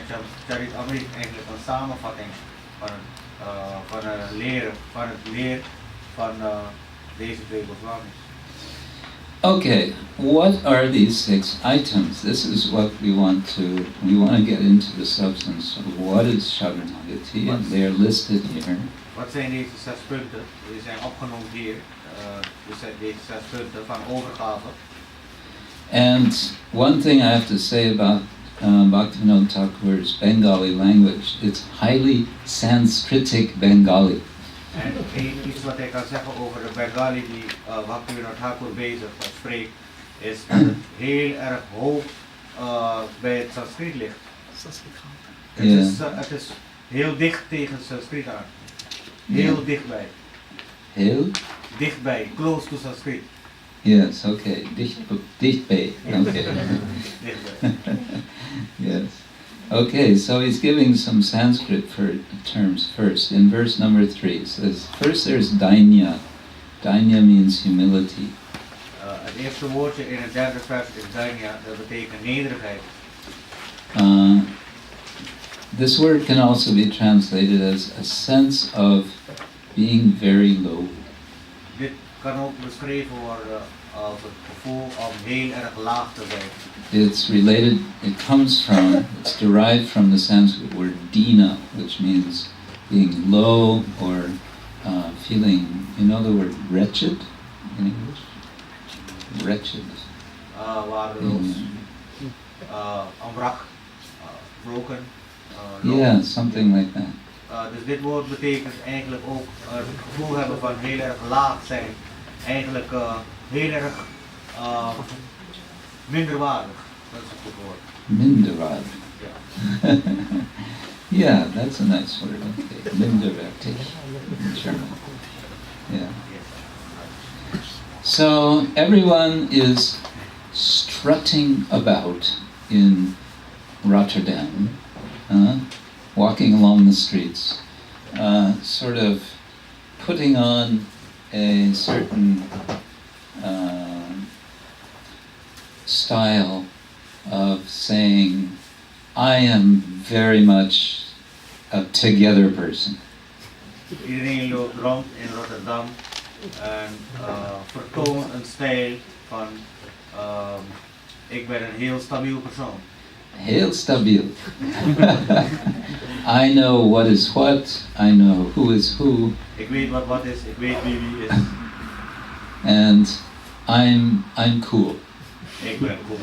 Charitamrita eigenlijk een samenvatting van het leren van deze 2 Goswamis. Okay, what are these 6 items? This is what we want to get into the substance of what is Saranagati, and they are listed here. Wat zijn deze 6 punten? Die zijn opgenoemd hier. Deze 6 punten van overgave. And one thing I have to say about Bhaktivinoda Thakur's Bengali language, it's highly Sanskritic Bengali. En iets wat ik kan zeggen over de Bengali die Bhaktivinoda Thakur spreekt, is dat het heel erg hoog bij het Sanskriet ligt. Het is heel dicht tegen Sanskriet aan. Heel dichtbij. Heel? Dichtbij, close to Sanskriet. Yes, okay. Dichtbij. Okay. Dichtbij. Yes. Okay, so he's giving some Sanskrit terms first. In verse number 3, it says, first there's dainya. Dainya means humility. Het eerste woordje in het 3e vers is dainya, dat betekent nederigheid. This word can also be translated as a sense of being very low. Dit kan ook beschreven worden als het gevoel om heel erg laag te zijn. It's derived from the Sanskrit word dina, which means being low or feeling, you know the word wretched in English? Wretched. Waardeloos, onwrak, broken. Yeah, something like that. Dus dit woord betekent eigenlijk ook het gevoel hebben van heel erg laag zijn. Eigenlijk heel erg minderwaardig. Dat is een goed woord. Minderwaardig. Ja. Yeah, that's a nice word. Okay. Minderwaardig in German. Yeah. So everyone is strutting about in Rotterdam, walking along the streets, sort of putting on a certain style of saying, I am very much a together person. Iedereen loopt rond in Rotterdam en vertoont een stijl van ik ben een heel stabiel persoon. Heel stabiel. I know what is what, I know who is who. Ik weet wat is, ik weet wie is. And I'm cool. Ik ben cool.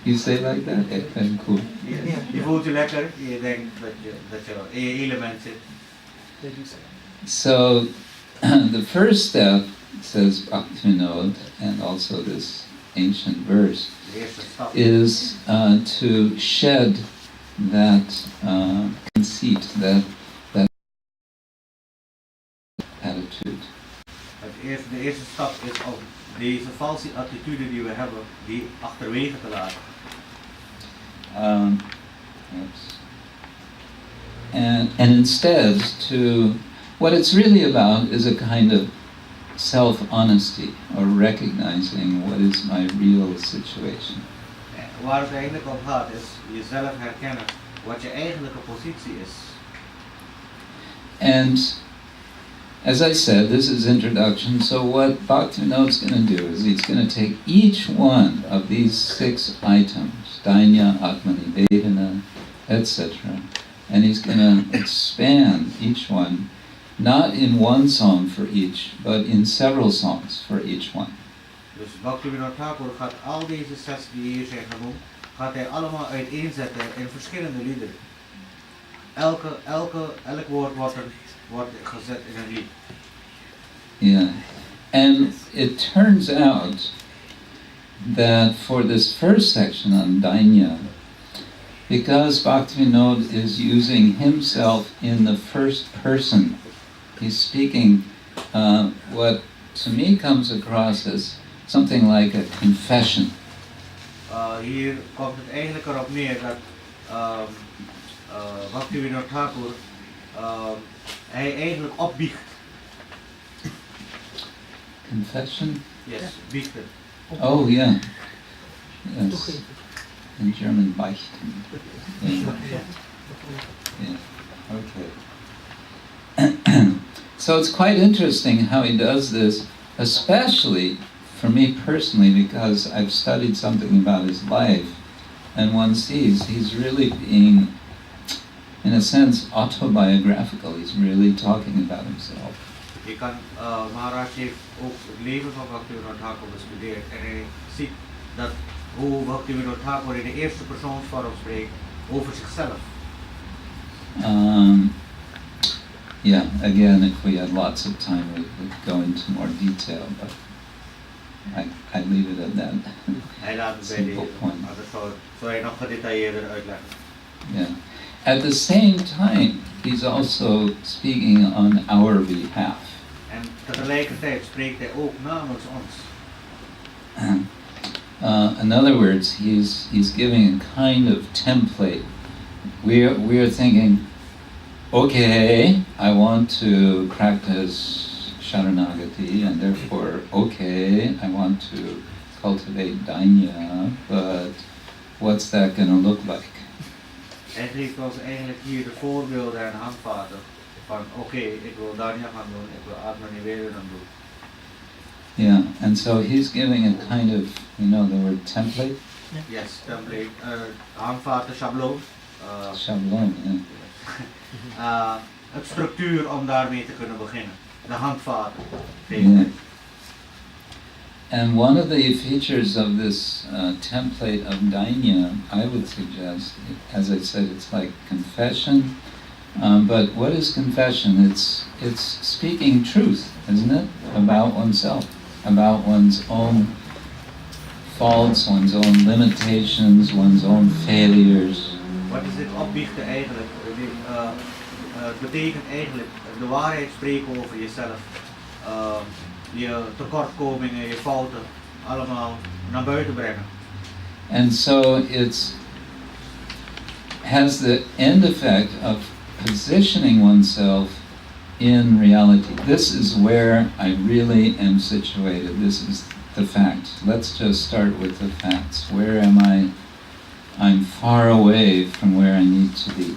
You say like that? Ik ben cool. Je voelt je lekker, je denkt dat je in je element zit. So the first step, says Bhaktivinoda, and also this ancient verse, De eerste stap is to shed that conceit, that attitude. De eerste stap is om deze valse attitude die we hebben, die achterwege te laten. And instead what it's really about is a kind of self-honesty, or recognizing what is my real situation. Waar het eigenlijk om gaat is jezelf herkennen wat je eigenlijke positie is. And as I said, this is introduction, so what Bhaktivinoda is going to do is he's going to take each one of these 6 items, Dainya, Atmani, Vedana, etc., and he's going to expand each one, not in one song for each, but in several songs for each one. Dus Bhaktivinoda Thakur gaat al deze 6 die hier zijn genoemd, gaat hij allemaal uiteenzetten in verschillende liederen. Elk woord wordt gezet in een lied. Yeah, and it turns out that for this first section on Dainya, because Bhaktivinoda is using himself in the first person, he's speaking what to me comes across as something like a confession. Hier komt het eigenlijk erop neer dat Bhaktivinoda Thakur hij eigenlijk opbiecht. Confession? Yes, biechten. Oh, yeah. Yes. In German, beichten. Yeah. Okay. So it's quite interesting how he does this, especially for me personally, because I've studied something about his life, and one sees he's really being, in a sense, autobiographical. He's really talking about himself. Je kan, Maharaja heeft ook het leven van Bhaktivinoda Thakur bestudeerd en hij ziet dat hoe Bhaktivinoda Thakur in de eerste persoonsvorm spreekt over zichzelf. Yeah, again, if we had lots of time, we would go into more detail, but I leave it at that. Hij laat het bij Simple point. maar dat zou hij nog gedetailleerder uitleggen. Yeah. At the same time, he's also speaking on our behalf. En tegelijkertijd spreekt hij ook namens ons. In other words, he's giving a kind of template. We're thinking, okay, I want to practice Saranagati, and therefore, okay, I want to cultivate Dainya, but what's that going to look like? Hij geeft ons eigenlijk hier de voorbeelden en handvaten van oké, ik wil Dainya gaan doen, ik wil Atmani Vedana doen. Yeah, and so he's giving a kind of, the word template? Yes, template, handvaten, schabloon. Shablon, yeah. Het structuur om daarmee te kunnen beginnen. De handvaten. Yeah. And one of the features of this template of Dainya, I would suggest, as I said, it's like confession. But what is confession? It's speaking truth, isn't it? About oneself, about one's own faults, one's own limitations, one's own failures. Wat is dit opbiechten eigenlijk? Het betekent eigenlijk de waarheid spreken over jezelf. Je tekortkomingen, je fouten, allemaal naar buiten brengen. And so it has the end effect of positioning oneself in reality. This is where I really am situated. This is the fact. Let's just start with the facts. Where am I? I'm far away from where I need to be.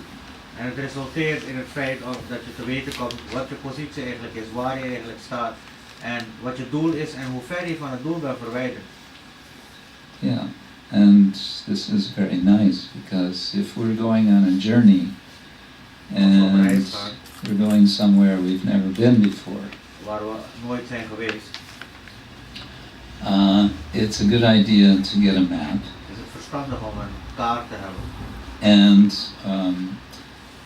En het resulteert in het feit dat je te weten komt wat je positie eigenlijk is, waar je eigenlijk staat en wat je doel is en hoe ver je van het doel bent verwijderd. Yeah, and this is very nice because if we're going on a journey and we're going somewhere we've never been before, waar we nooit zijn geweest, it's a good idea to get a map. is het verstandig om een kaart te hebben. And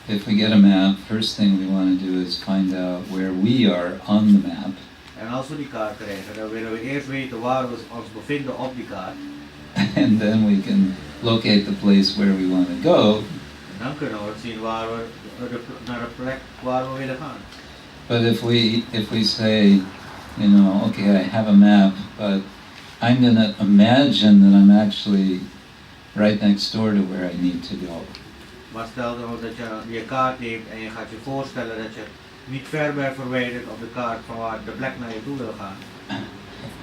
if we get a map, first thing we want to do is find out where we are on the map. En als we die kaart krijgen, dan willen we eerst weten waar we ons bevinden op die kaart. And then we can locate the place where we want to go. En dan kunnen we zien waar we naar de plek waar we willen gaan. But if we say, you know, okay, I have a map, but I'm going to imagine that I'm actually right next door to where I need to go. Maar stel dan ook dat je je kaart neemt en je gaat je voorstellen dat je niet ver bent verwijderd op de kaart van waar de plek naar je toe wil gaan.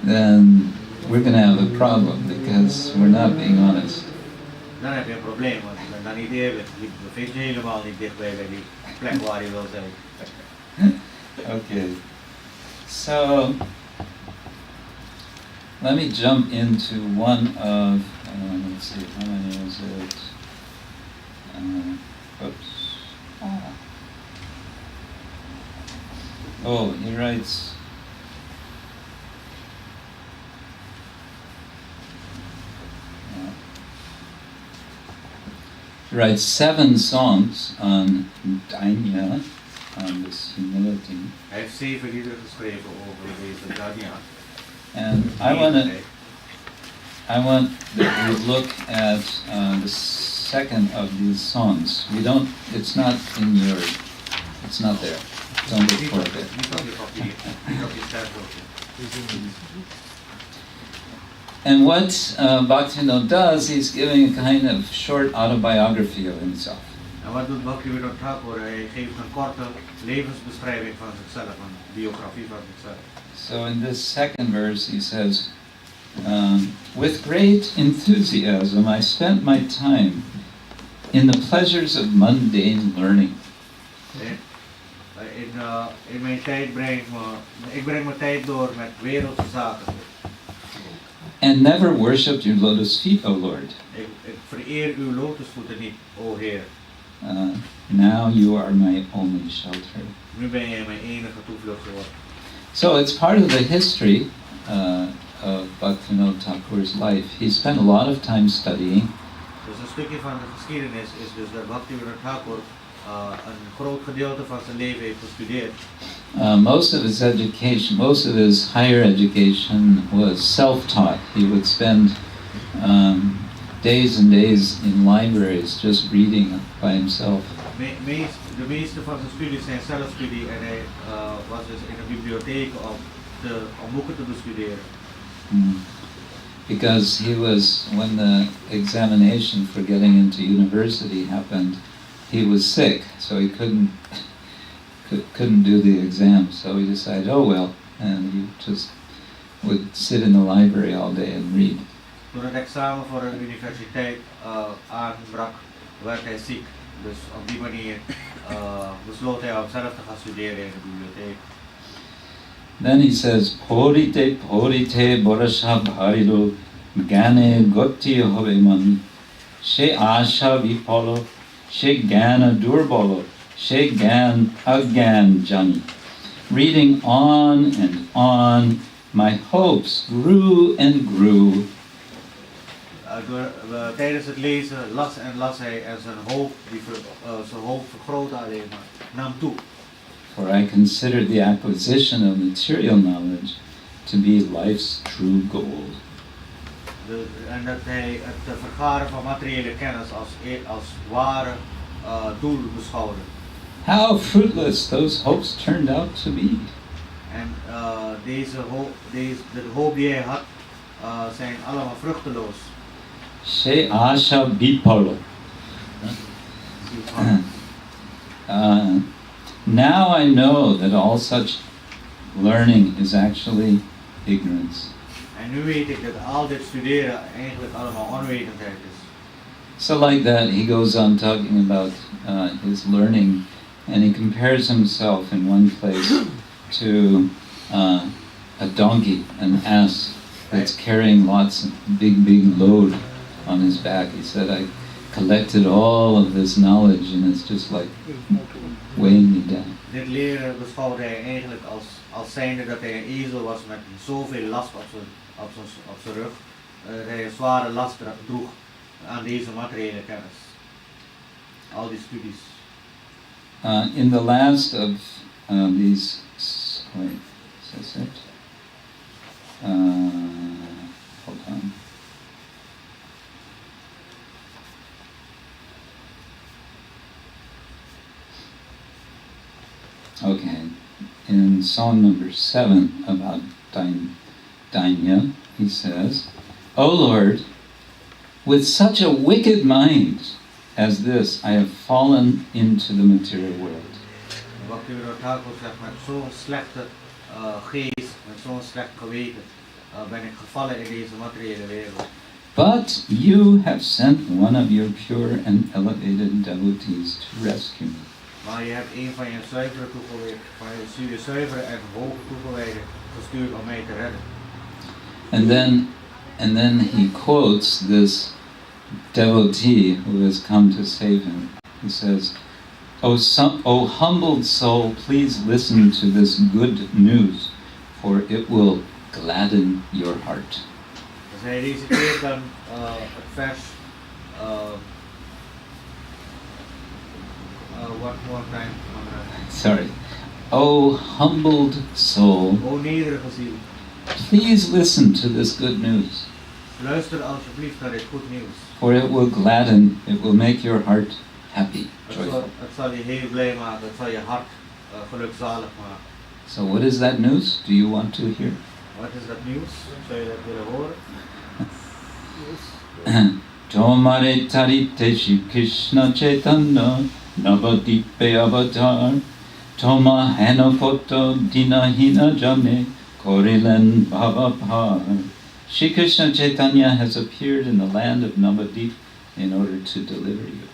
Then we're going to have a problem because we're not being honest. Dan heb je een probleem, want je bent dan niet eerlijk. Je bevindt je helemaal niet dichtbij bij die plek waar je wil zijn. Okay. So let me jump into one of, let's see, how many is it? Oops. Oh, he writes, he writes 7 songs on Dainya, on this humility. Hij heeft 7 liederen geschreven over deze Dainya. And I want that we look at the second of these songs. We don't, it's not in your, it's not there. It's on the pulpit. And what Bhaktivinoda does, he's giving a kind of short autobiography of himself. En wat doet Bhaktivinoda Thakur? Hij geeft een korte levensbeschrijving van zichzelf, een biografie van zichzelf. So in this second verse he says, with great enthusiasm I spent my time in the pleasures of mundane learning. In mijn tijd ik breng mijn tijd door met wereldse zaken. And never worshipped your lotus feet, O Lord. Ik vereer uw lotusvoeten niet, o Heer. Now you are my only shelter. Nu ben jij mijn enige toevlucht geworden. So it's part of the history of Bhaktivinoda Thakur's life. He spent a lot of time studying. Dus een stukje van de geschiedenis is dus dat Bhaktivinoda Thakur een groot gedeelte van zijn leven heeft gestudeerd. Most of his education, most of his higher education was self-taught. He would spend days and days in libraries just reading by himself. De meeste van zijn studies zijn zelfstudie en hij was dus in een bibliotheek om boeken te bestuderen. Because he was, when the examination for getting into university happened, he was sick, so he couldn't do the exam. So he decided, oh well, and he just would sit in the library all day and read. Toen het examen voor de universiteit aanbrak, werd hij ziek. Dus op die manier besloot hij om zelf te gaan studeren in de bibliotheek. Then he says, Porite borasha bharilo gane goti hoveman she asha vipalo she gana durbalo she gan agyan jani. Reading on and on my hopes grew and grew. Tijdens het lezen las hij en zijn hoop vergrootte alleen maar, nam toe. For I consider the acquisition of material knowledge to be life's true goal. En dat hij het vergaren van materiële kennis als ware doel beschouwde. How fruitless those hopes turned out to be. En de hoop die hij had, zijn allemaal vruchteloos. She asha bipalo. Now I know that all such learning is actually ignorance. En nu weet ik dat al dit studeren eigenlijk allemaal onwetendheid is. So like that, he goes on talking about his learning, and he compares himself in one place to a donkey, an ass, that's carrying lots of big load on his back. He said, I collected all of this knowledge and it's just like weighing me down. Dit leren beschouwde hij eigenlijk als zijnde dat hij een ezel was met zoveel last op zijn rug. Dat hij een zware last droeg aan deze materiële kennis. Al die studies. In the last of these, wait, is this it? Hold on. Okay, in Psalm number 7 about Dainya, he says, O Lord, with such a wicked mind as this, I have fallen into the material world. Bhaktivinoda Thakur zegt, met zo'n slechte geest, met zo'n slecht geweten, ben ik gevallen in deze materiële wereld. But you have sent one of your pure and elevated devotees to rescue me. Maar je hebt een van je zuivere en hoge toegewijden gestuurd om mij te redden. And then he quotes this devotee who has come to save him. He says, O humbled soul, please listen to this good news, for it will gladden your heart. Dus hij reciteert dan het vers, one more time. Sorry. O humbled soul, O nederige ziel, please listen to this good news, luister alsjeblieft naar dit goed nieuws. for it will gladden, it will make your heart happy, joyful. Het zal je heel blij maken, het zal je hart gelukzalig maken. So what is that news? Do you want to hear? Wat is dat nieuws? Zou je dat willen horen? Tomare tarite Shri Krishna Chaitanya Navadipe avatar Toma hanapoto dinahina jane Korilen bhavapar. Shri Krishna Chaitanya has appeared in the land of Navadip in order to deliver you.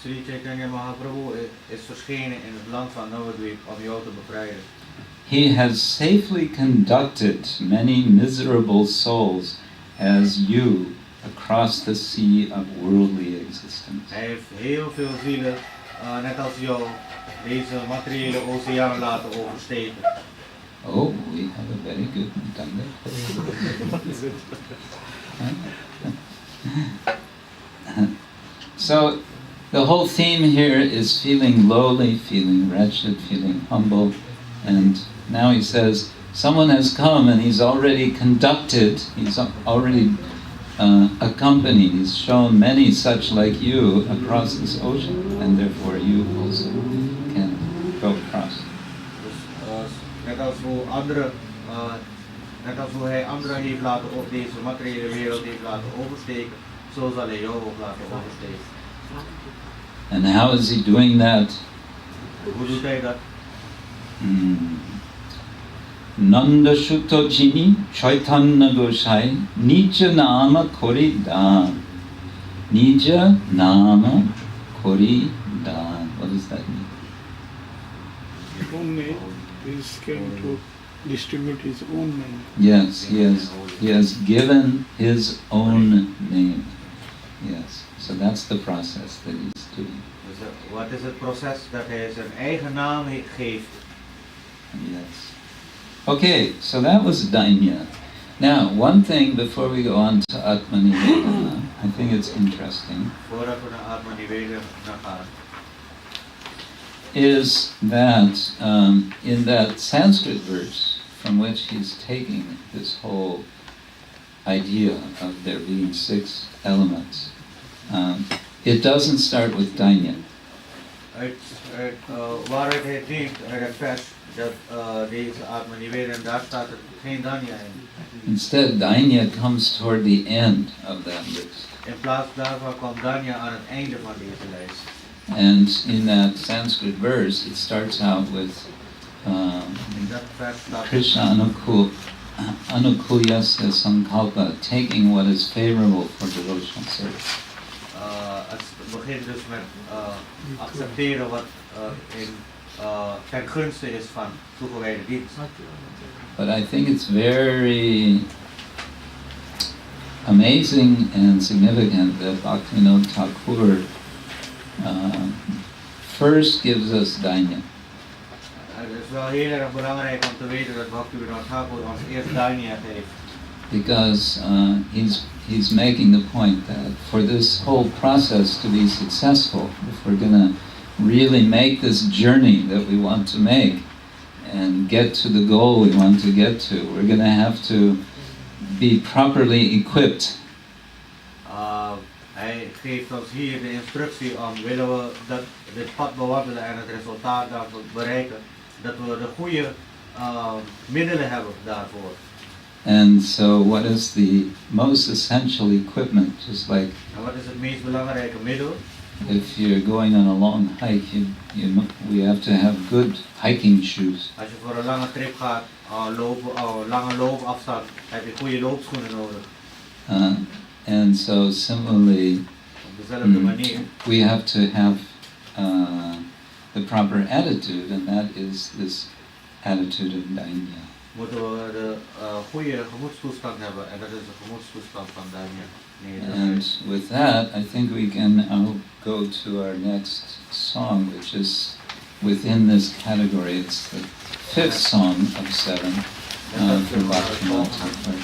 Sri Chaitanya Mahaprabhu is verschenen in het land van Navadvip om jou te bevrijden. He has safely conducted many miserable souls as you across the sea of worldly existence. Hij heeft heel veel zielen, net als jou, deze materiële oceaan laten oversteken. Oh, we have a very good Ganga. So, the whole theme here is feeling lowly, feeling wretched, feeling humble, and now he says, someone has come and he's already conducted, he's already accompanied, he's shown many such like you across this ocean, and therefore you also can go across. Net als hoe hij anderen heeft laten op deze materiële wereld heeft laten oversteken, zo zal hij jou ook laten oversteken. And how is he doing that? Hoe doet hij dat? Nanda Shukta Chini Chaitanya Gosai Nija Nama Kori Dan. Nija Nama Kori Dan. What does that mean? His own name is going to distribute his own name. Yes, he has given his own name. Yes, so that's the process that he's doing. Dus wat is het proces dat hij zijn eigen naam geeft? Yes. Okay, so that was Dainya. Now, one thing before we go on to Atmanivedana, I think it's interesting, is that in that Sanskrit verse from which he's taking this whole idea of there being 6 elements, it doesn't start with Dainya. Waar het neemt uit het vers dat deze Atmanivedana, daar staat er geen Danya in. Instead, Dainya comes toward the end of that list. In plaats daarvan kwam Danya aan het einde van deze lijst. And in that Sanskrit verse, it starts out with Krishna Anukulyasya Sankalpa, taking what is favorable for devotional service. Het begint dus met accepteren wat ten gunste is van toegewijde dienst. But I think it's very amazing and significant that Bhaktivinoda Thakur first gives us Dainya. Het is wel heel erg belangrijk om te weten dat Bhaktivinoda Thakur ons eerst Dainya geeft. Because he's making the point that for this whole process to be successful, if we're going to really make this journey that we want to make and get to the goal we want to get to, we're going to have to be properly equipped. Hij geeft ons hier de instructie om, willen we dit pad bewandelen en het resultaat daarvan bereiken, dat we de goede middelen hebben daarvoor. And so what is the most essential equipment? Just like En wat is het meest belangrijke middel? if you're going on a long hike, we have to have good hiking shoes. Als je voor een lange trip gaat, lange loopafstand, heb je goede loopschoenen nodig. And so similarly, Op dezelfde manier. we have to have the proper attitude, and that is this attitude of Dainya. Moeten we de goede gemoedstoestand hebben en dat is de gemoedstoestand van Dainya. And with that, I think we can now go to our next song, which is within this category. It's the 5th song of 7 for Bhaktivinoda Thakur.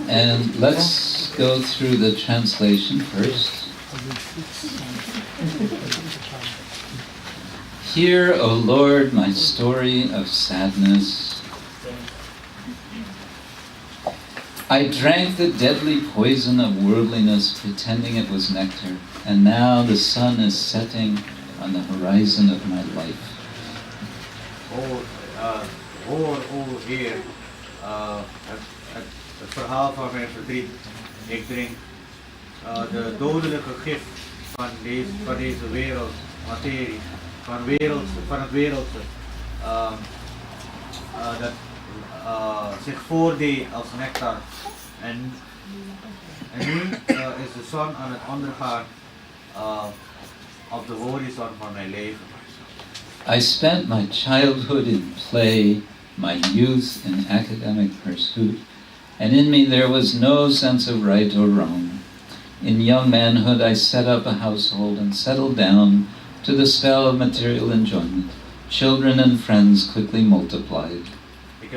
And let's go through the translation first. Hear, O Lord, my story of sadness. I drank the deadly poison of worldliness, pretending it was nectar, and now the sun is setting on the horizon of my life. Hoor, o Heer, het verhaal van mijn verdriet. Ik drink de dodelijke gif van deze wereld, materie, van het wereldse, dat zich voordeed als nectar. En nu is de zon aan het ondergaan op de horizon van mijn leven. I spent my childhood in play, my youth in academic pursuit, and in me there was no sense of right or wrong. In young manhood I set up a household and settled down to the spell of material enjoyment. Children and friends quickly multiplied. Ik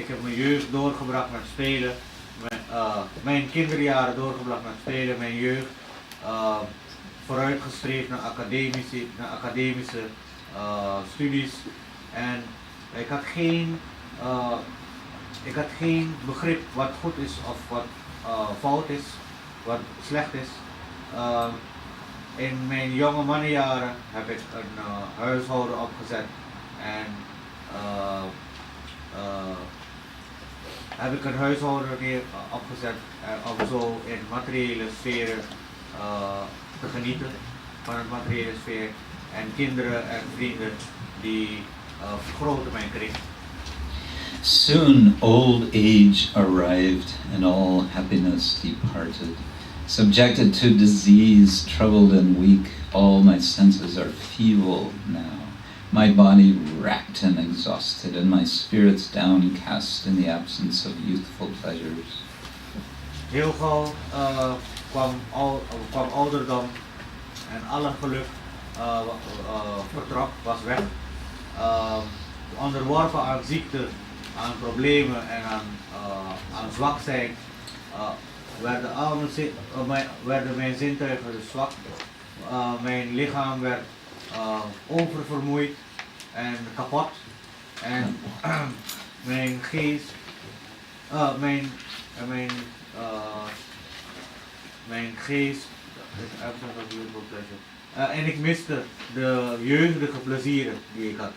heb mijn jeugd doorgebracht met spelen, mijn kinderjaren doorgebracht met spelen, mijn jeugd vooruitgestreefd naar academische studies en ik had geen begrip wat goed is of wat fout is, wat slecht is. In mijn jonge mannenjaren heb ik een huishouden opgezet en heb ik een huishouden opgezet om zo in materiële sferen te genieten van het materiële sfeer en kinderen en vrienden die vergroten mijn kring. Soon old age arrived and all happiness departed. Subjected to disease, troubled and weak, all my senses are feeble now. my body racked and exhausted, and my spirits downcast in the absence of youthful pleasures. Heel gauw kwam ouderdom en alle geluk vertrok, was weg. Onderworpen aan ziekte, aan problemen en aan zwak zijn, werden mijn zintuigen dus zwak. Mijn lichaam werd oververmoeid en kapot. En mijn geest, mijn geest, en ik miste de jeugdige plezieren die ik had.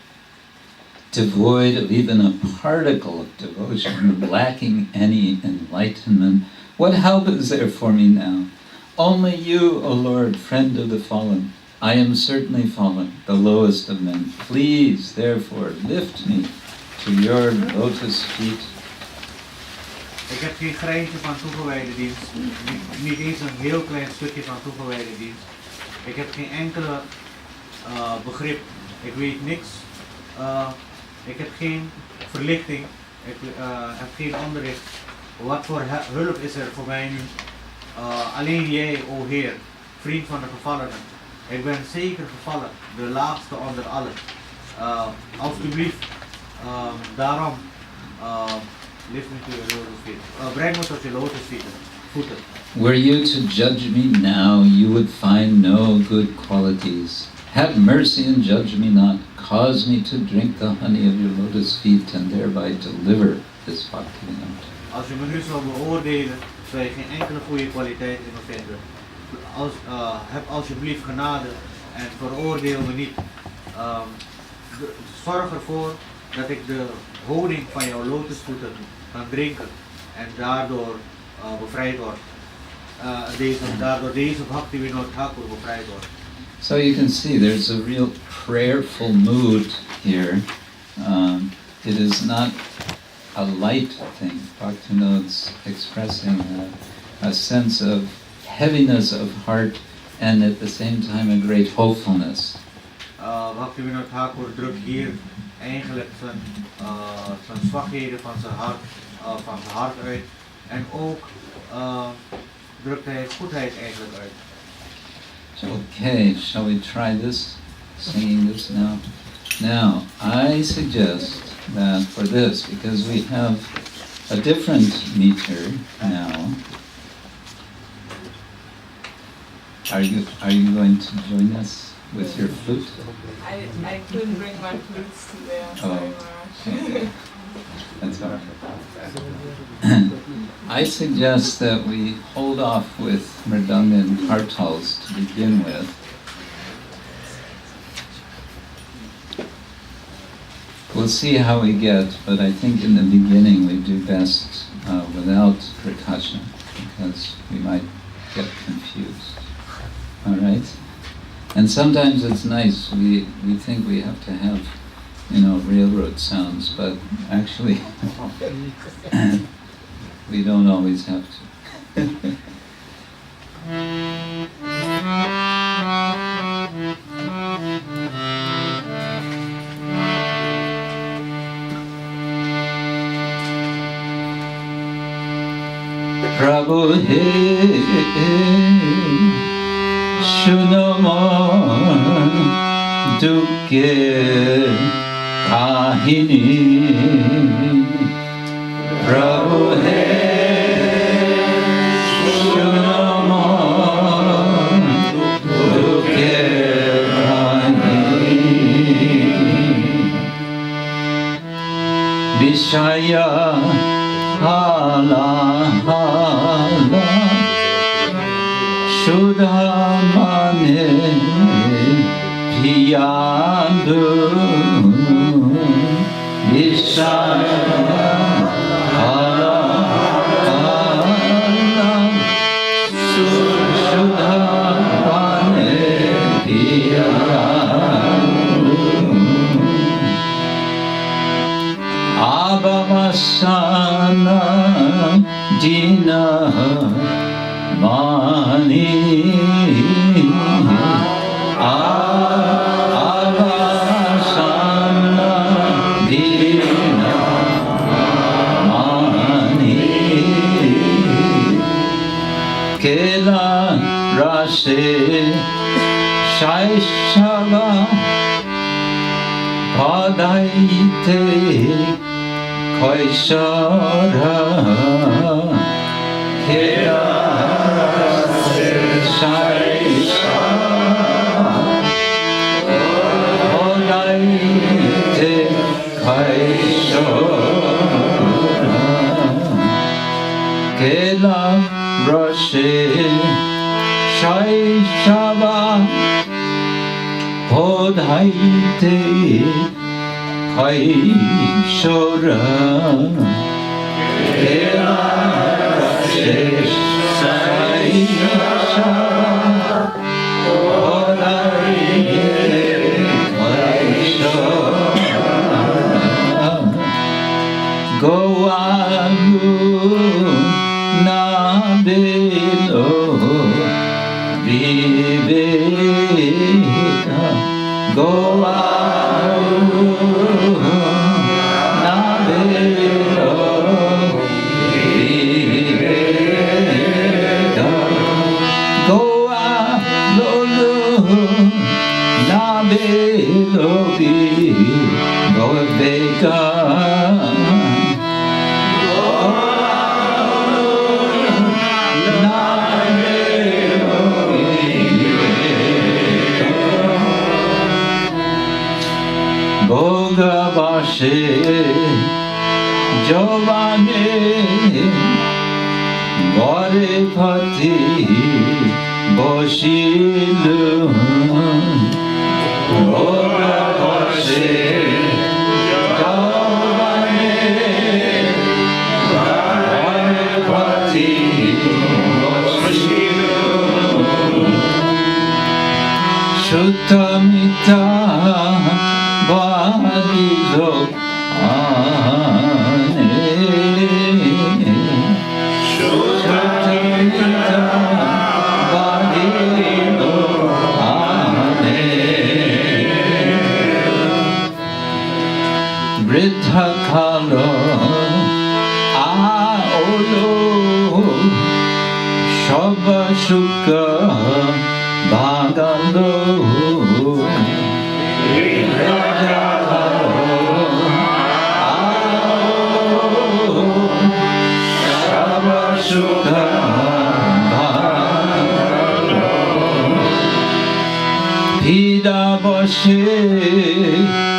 Devoid of even a particle of devotion, lacking any enlightenment, what help is there for me now? Only you, O Lord, friend of the fallen. I am certainly fallen, the lowest of men. Please, therefore, lift me to your lotus feet. Ik heb geen greintje van toegewijde dienst, niet eens een heel klein stukje van toegewijde dienst. Ik heb geen enkele begrip, ik weet niks, ik heb geen verlichting, ik heb geen onderricht. Wat voor hulp is er voor mij nu? Alleen jij, o Heer, vriend van de gevallenen. Ik ben zeker gevallen, de laagste onder allen. Alsjeblieft, daarom lift me to your lotus feet. Breng me tot je lotusvoeten. Were you to judge me now, you would find no good qualities. Have mercy and judge me not. Cause me to drink the honey of your lotus feet and thereby deliver this Bhaktivinoda. Als je me nu zou beoordelen, zou je geen enkele goede kwaliteit in me vinden. Heb alsjeblieft genade en veroordeel me niet. Zorg ervoor dat ik de honing van jouw lotusvoeten kan drinken en daardoor bevrijd word. Daardoor deze Bhaktivinoda Thakur bevrijd wordt. So you can see there's a real prayerful mood here. It is not a light thing. Bhaktivinoda's expressing a sense of heaviness of heart and at the same time a great hopefulness. Bhaktivinoda Thakur drukt hier eigenlijk zijn zwakheden van zijn hart uit en ook drukt hij goedheid eigenlijk uit. Okay, shall we try this, singing this now? Now, I suggest that for this, because we have a different meter now, are you going to join us with your flute? I couldn't bring my flutes today, I'm sorry, Maharaj. Okay. That's all right. I suggest that we hold off with mridanga and kartals to begin with. We'll see how we get, but I think in the beginning we do best without percussion, because we might get confused. All right? And sometimes it's nice, we think we have to have, railroad sounds, but actually we don't always have to. Prabhu he Shunamon Dukke Kahini Prabhu he Shunamon Dukke Kahini Vishaya Hala Hala Sudhamane Piyandu Vishaya Hala Hala Sudhamane Piyandu Abhamasana Dina Mani Avasana Rase Shaishava Padaite Kaishara Kera Rase Shaishava Padaite Kaishara Kela Rase Shaishava Podhaite Kaishara Kela Rase Shaishava Podhaite Kaishara Goalu Nabelo Viveka Goalu Nabelo Viveka Goalu Nabelo Viveka Bhogavashe Jovane Varepati Boshilu Bhogavashe Jovane Varepati Boshilu Shutamita Bhagilo Ane Shutamita Bhagilo Ane Vriddha Kalo Aolo Shobha Shukha Bhagalo Pida Boshe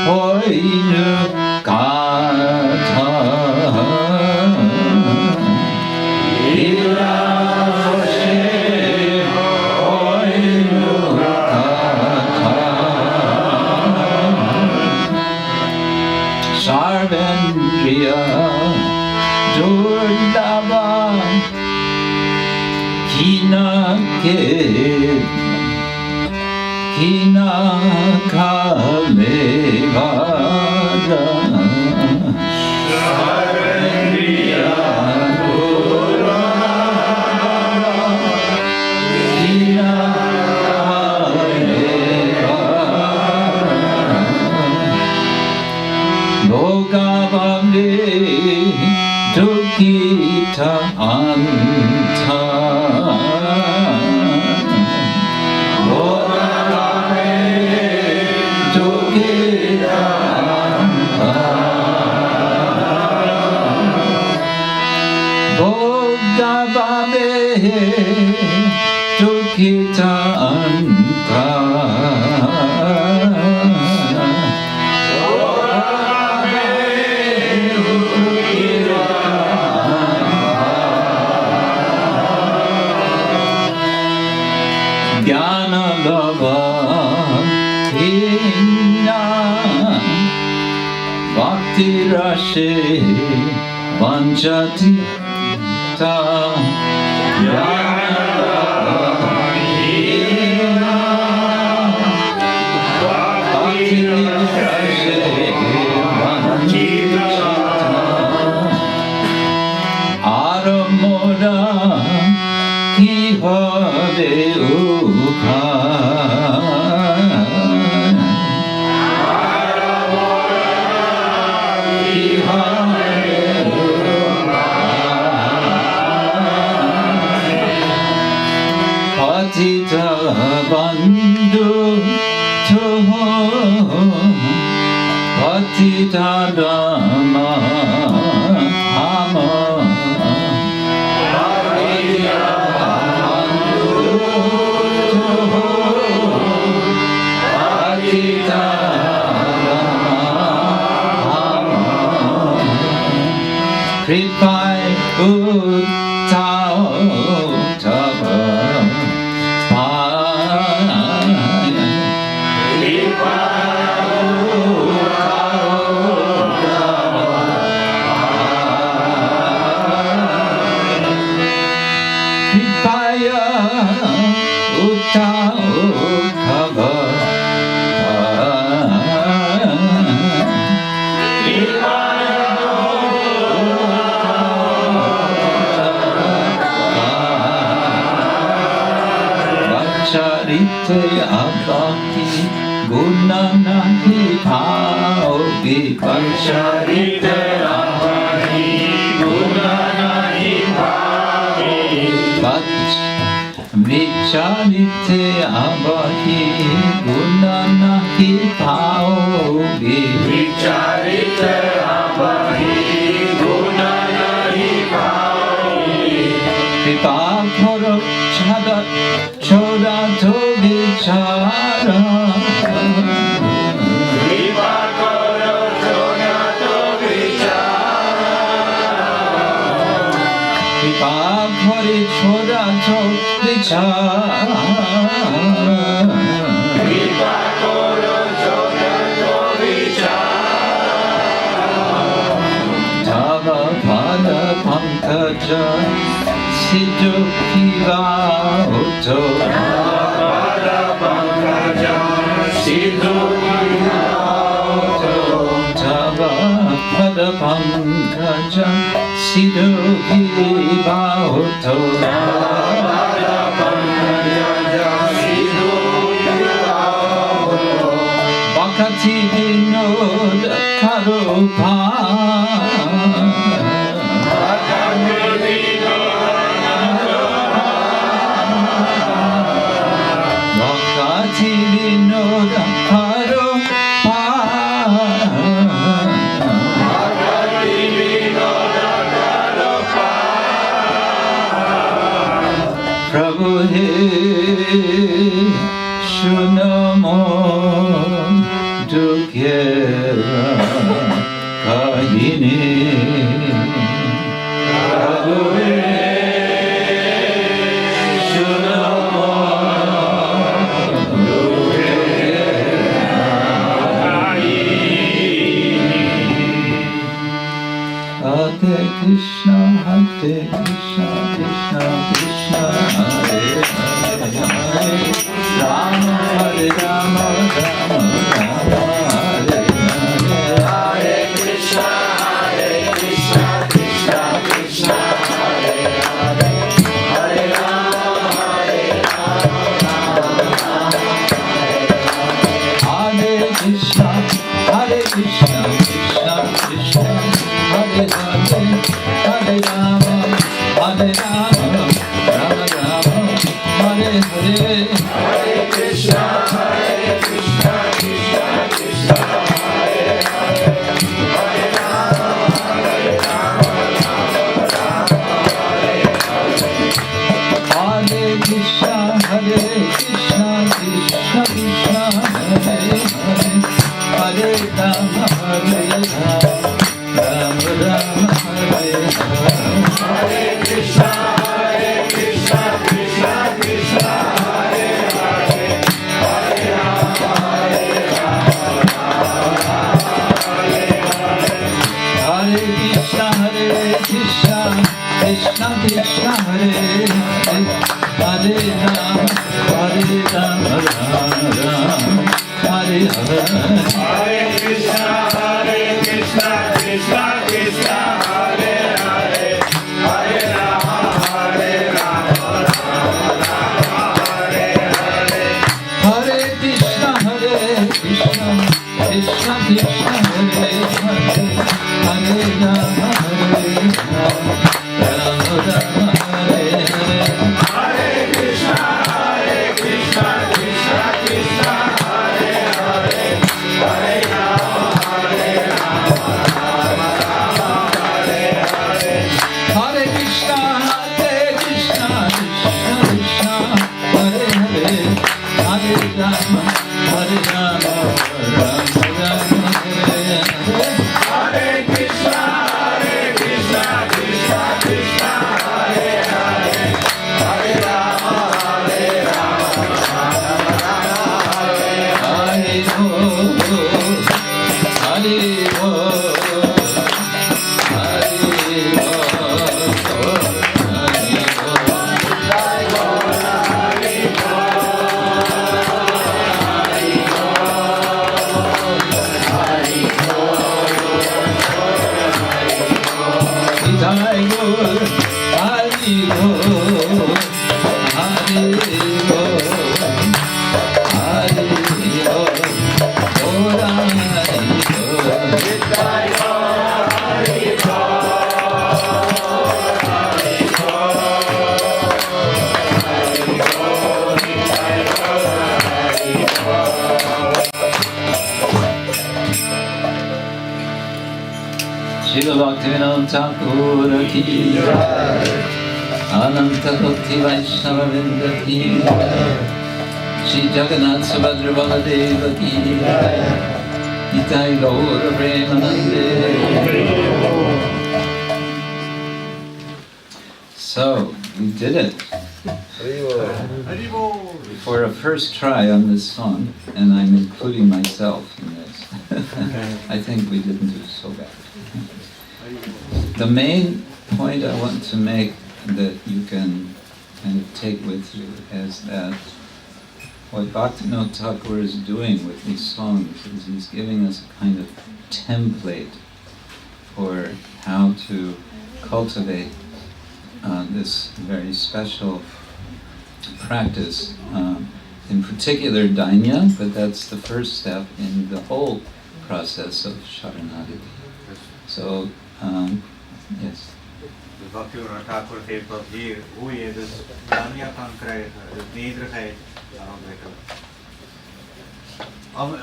Hoinu Kata Pida Boshe Hoinu Kata Sarvendriya Durlava Kinake Kina Kalevada Sarvendriya Durlava Kina Kalevada Bhogavane Dukita Anta Dukita Anta Jnana Lava Hina Bhakti Rase Vanchati Ta Jnana Lava Hina Bhakti Rase Vanchati Ta Aramoda Ki Have Ukha Patita Patita Dhamma Dhamma Patita Kripai Uttao Tava Kripaya Uttao Tava Charite abaki guna nahi bhaogi Charite abaki guna nahi bhaogi Vicharite abaki guna nahi bhaogi Vicharite abaki guna nahi bhaogi Kripa karo chada choda to vichara Kripa karo choda to vichara Kripa kare choda to vichara Kripa karo choda to vichara Tava pada pankaja Siddhu Piva Otto Pada Pankaja Siddhu Piva Otto Tava Pada Pankaja Siddhu Piva Otto Pada Pankaja Siddhu Piva Otto Bhaktivinoda Karupa Bhaktivinoda Karupa Bhaktivinoda Karupa Prabhu he Shunamo Dukyera Kahini Prabhu he Hare Krishna, Krishna Krishna, Hare Hare, Rama Hare Rama, Rama Rama, Hare Hare, Hare Krishna, Krishna Krishna, Hare Hare, Hare Rama, Rama Rama, Hare Krishna, Krishna Krishna, Hare Hare, Hare Rama, Rama Rama, Hare Hare, Hare Krishna, Krishna Krishna, Hare Hare, Hare Rama, Rama Rama, Hare Krishna, Krishna Krishna, Hare Hare, Hare Rama, Rama Rama, Hare Krishna, Krishna Krishna, Hare Hare, Hare Rama, Hare Krishna, Krishna Krishna, Hare Hare, Hare Rama, Rama Rama, Hare Hare, Hare Krishna, Krishna Krishna, Hare Hare, Hare Rama, Hare Hare, Hare Krishna, Krishna Krishna, Hare Hare, Hare Rama, Rama Rama, Hare Hare, Hare Krishna, Krishna Krishna, Hare Hare, Hare Rama, Rama Bhaktivinoda Thakur ki jai, Ananta Bhakti Vaishnava Vrinda ki jai, Shri Jagannath Subhadra Baladeva ki jai, Nitai Gaura Premanande. So, we did it. For a first try on this song, and I'm including myself in this, I think we didn't do so bad. The main point I want to make that you can kind of take with you is that what Bhaktivinoda Thakur is doing with these songs is he's giving us a kind of template for how to cultivate this very special practice, in particular Dainya, but that's the first step in the whole process of Saranagati. So, yes. Dus Bhaktivinoda Thakur geeft dat hier, hoe je dus Danya kan krijgen, dus nederigheid kan ontwikkelen.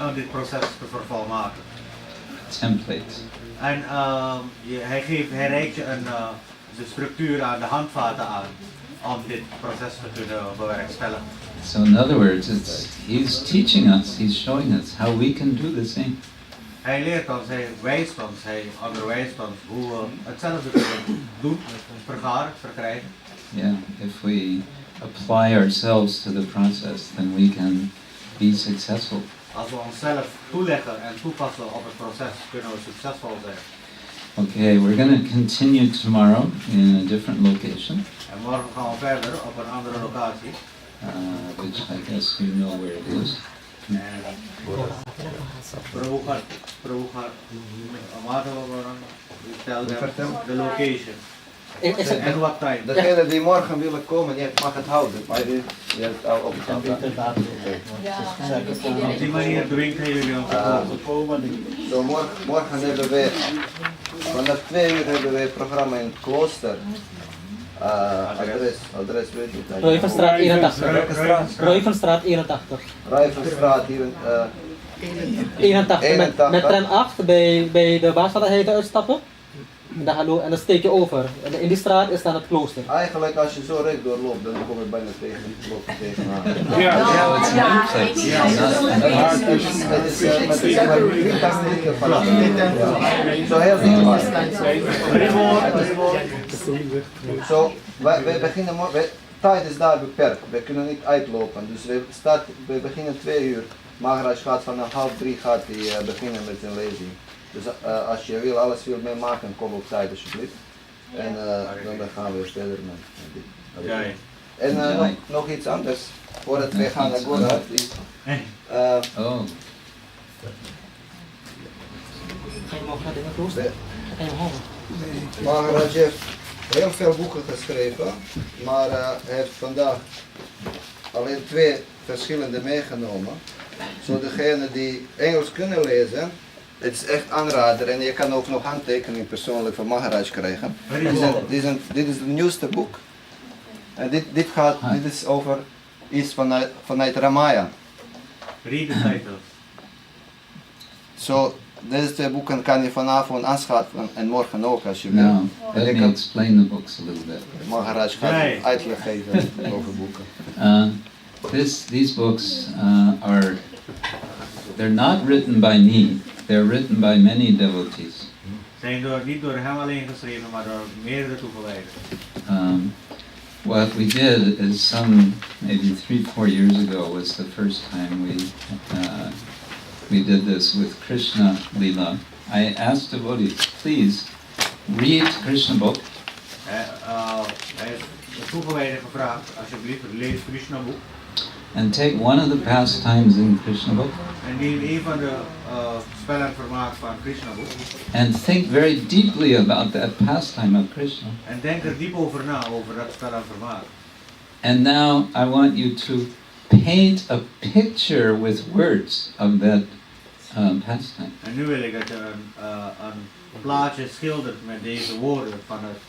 Om dit proces te vervolmaken. Template. En hij reikt je de structuur aan, de handvaten aan, om dit proces te kunnen bewerkstelligen. So in other words, he's teaching us, he's showing us how we can do the same. Hij leert ons, hij wijst ons, hij onderwijst ons hoe we hetzelfde kunnen doen, verkrijgen. Yeah, if we apply ourselves to the process, then we can be successful. Als we onszelf toeleggen en toepassen op het proces, kunnen we succesvol zijn. Okay, we're going to continue tomorrow in a different location. En morgen gaan we verder op een andere locatie. Which I guess you know where it is. The location. En wat tijd. Degene die morgen willen komen, die mag het houden. Maar die heeft het al opgehaald. Op die manier dwingt hij jullie om te komen. Zo morgen hebben we, vanaf 2 uur hebben we het programma in het klooster. Adres weet ik niet. Ruivenstraat 81. Welke straat? Ruivenstraat 81. Ruivenstraat hier in 81. Met tram 8 bij de Baasvaderheide uitstappen. En dan steek je over. En in die straat is dan het klooster. Eigenlijk als je zo recht doorloopt, dan kom je bijna tegenaan. Zo heel dichtbij. Zo, wij beginnen morgen, tijd is daar beperkt, we kunnen niet uitlopen. Dus we beginnen 2 uur. Maharaja gaat vanaf 2:30 gaat hij beginnen met zijn lezing. Dus als je wil, alles wil meemaken, kom op tijd alsjeblieft. En dan gaan we verder met dit. En nog iets anders, voordat we gaan naar Gora. Ga je morgen naar het klooster? Ga je morgen? Maharaja heeft heel veel boeken geschreven, maar hij heeft vandaag alleen 2 verschillende meegenomen. Zo degenen die Engels kunnen lezen, het is echt aanrader en je kan ook nog handtekening persoonlijk van Maharaja krijgen. Dit is het nieuwste boek. En dit is over iets vanuit Ramayana. Read the title. Zo, deze 2 boeken kan je vanavond aanschaffen en morgen ook als je wil. Now, let me explain the books a little bit. Maharaja gaat uitleg geven over boeken. These books they're not written by me, they're written by many devotees. Zijn niet door hem alleen geschreven, maar door meerdere toegewijden. What we did is maybe 3-4 years ago was the first time we did this with Krishna Lila. I asked devotees, please read Krishna book. Hij is de toegewijde gevraagd, alsjeblieft, lees Krishna boek. And take one of the pastimes in Krishna book. En neem een van de spel en vermaak van Krishna boek. And think very deeply about that pastime of Krishna. En denk er diep over na, over dat spel en vermaak. And now I want you to paint a picture with words of that pastime. En nu wil ik dat je een plaatje schildert met deze woorden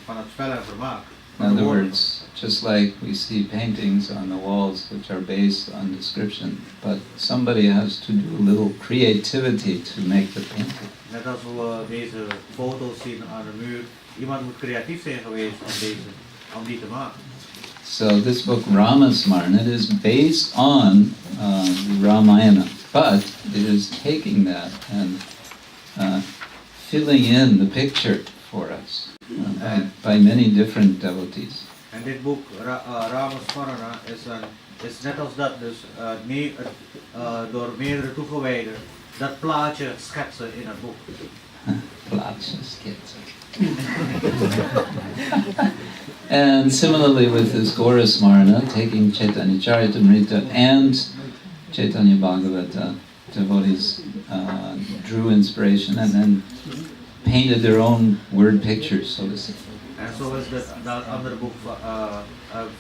van het spel en vermaak. In other words, just like we see paintings on the walls which are based on description, but somebody has to do a little creativity to make the painting. Net als we deze foto's zien aan de muur, iemand moet creatief zijn geweest om die te maken. So this book Ramasmarana, it is based on the Ramayana, but it is taking that and filling in the picture for us by many different devotees. En dit boek Ramasmarana is net als dat, dus door meerdere toegewijden dat plaatje schetsen in het boek. Plaatje schetsen. And similarly with this Gaurasmarana, taking Chaitanya Charitamrita and Chaitanya Bhagavata, devotees drew inspiration and then painted their own word pictures, so to say. En zo is dat andere boek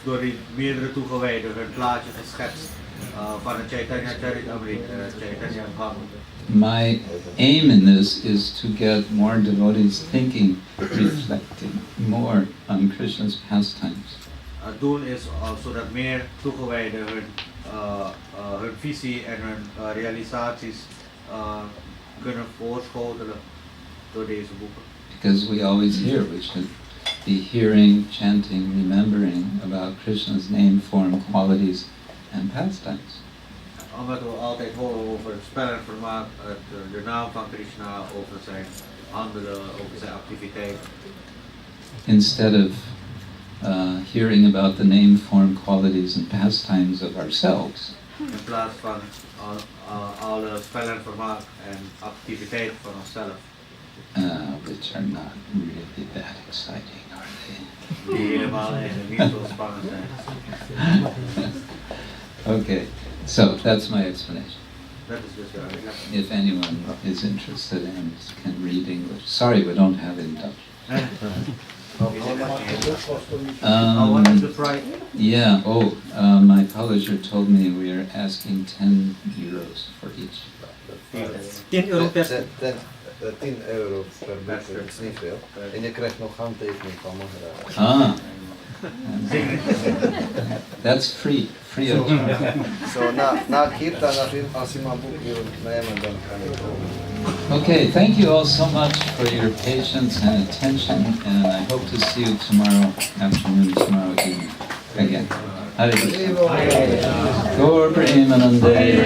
door die meerdere toegewijden hun plaatje geschetst van het Chaitanya Charitamrita, Chaitanya Bhagavata. My aim in this is to get more devotees thinking, reflecting more on Krishna's pastimes. Het doel is zodat meer toegewijden hun visie en hun realisaties kunnen voorschotelen door deze boeken. Because we always hear, we should be hearing, chanting, remembering about Krishna's name, form, qualities, and pastimes. Omdat we altijd horen over het spel en vermaak, de naam van Krishna, over zijn handelen, over zijn activiteiten. Instead of hearing about the name, form, qualities, and pastimes of ourselves. In plaats van alle spel en vermaak en activiteiten van onszelf. Which are not really that exciting, are they? Die helemaal eigenlijk niet zo spannend zijn. Okay, so that's my explanation. Dat is dus duidelijk. If anyone is interested and can read English. Sorry, we don't have it in Dutch. What is the price? Yeah, my publisher told me we are asking 10 euros for each. 10 euro per 10 euro per boek, dat is niet veel. En je krijgt nog handtekening van Maharaja. Ah, that's free of charge. So na kirtan, als iemand boek wil nemen, dan kan ik komen. Okay, thank you all so much for your patience and attention, and I hope to see you tomorrow afternoon, tomorrow evening again. Hare Krishna. Gaur Premanande.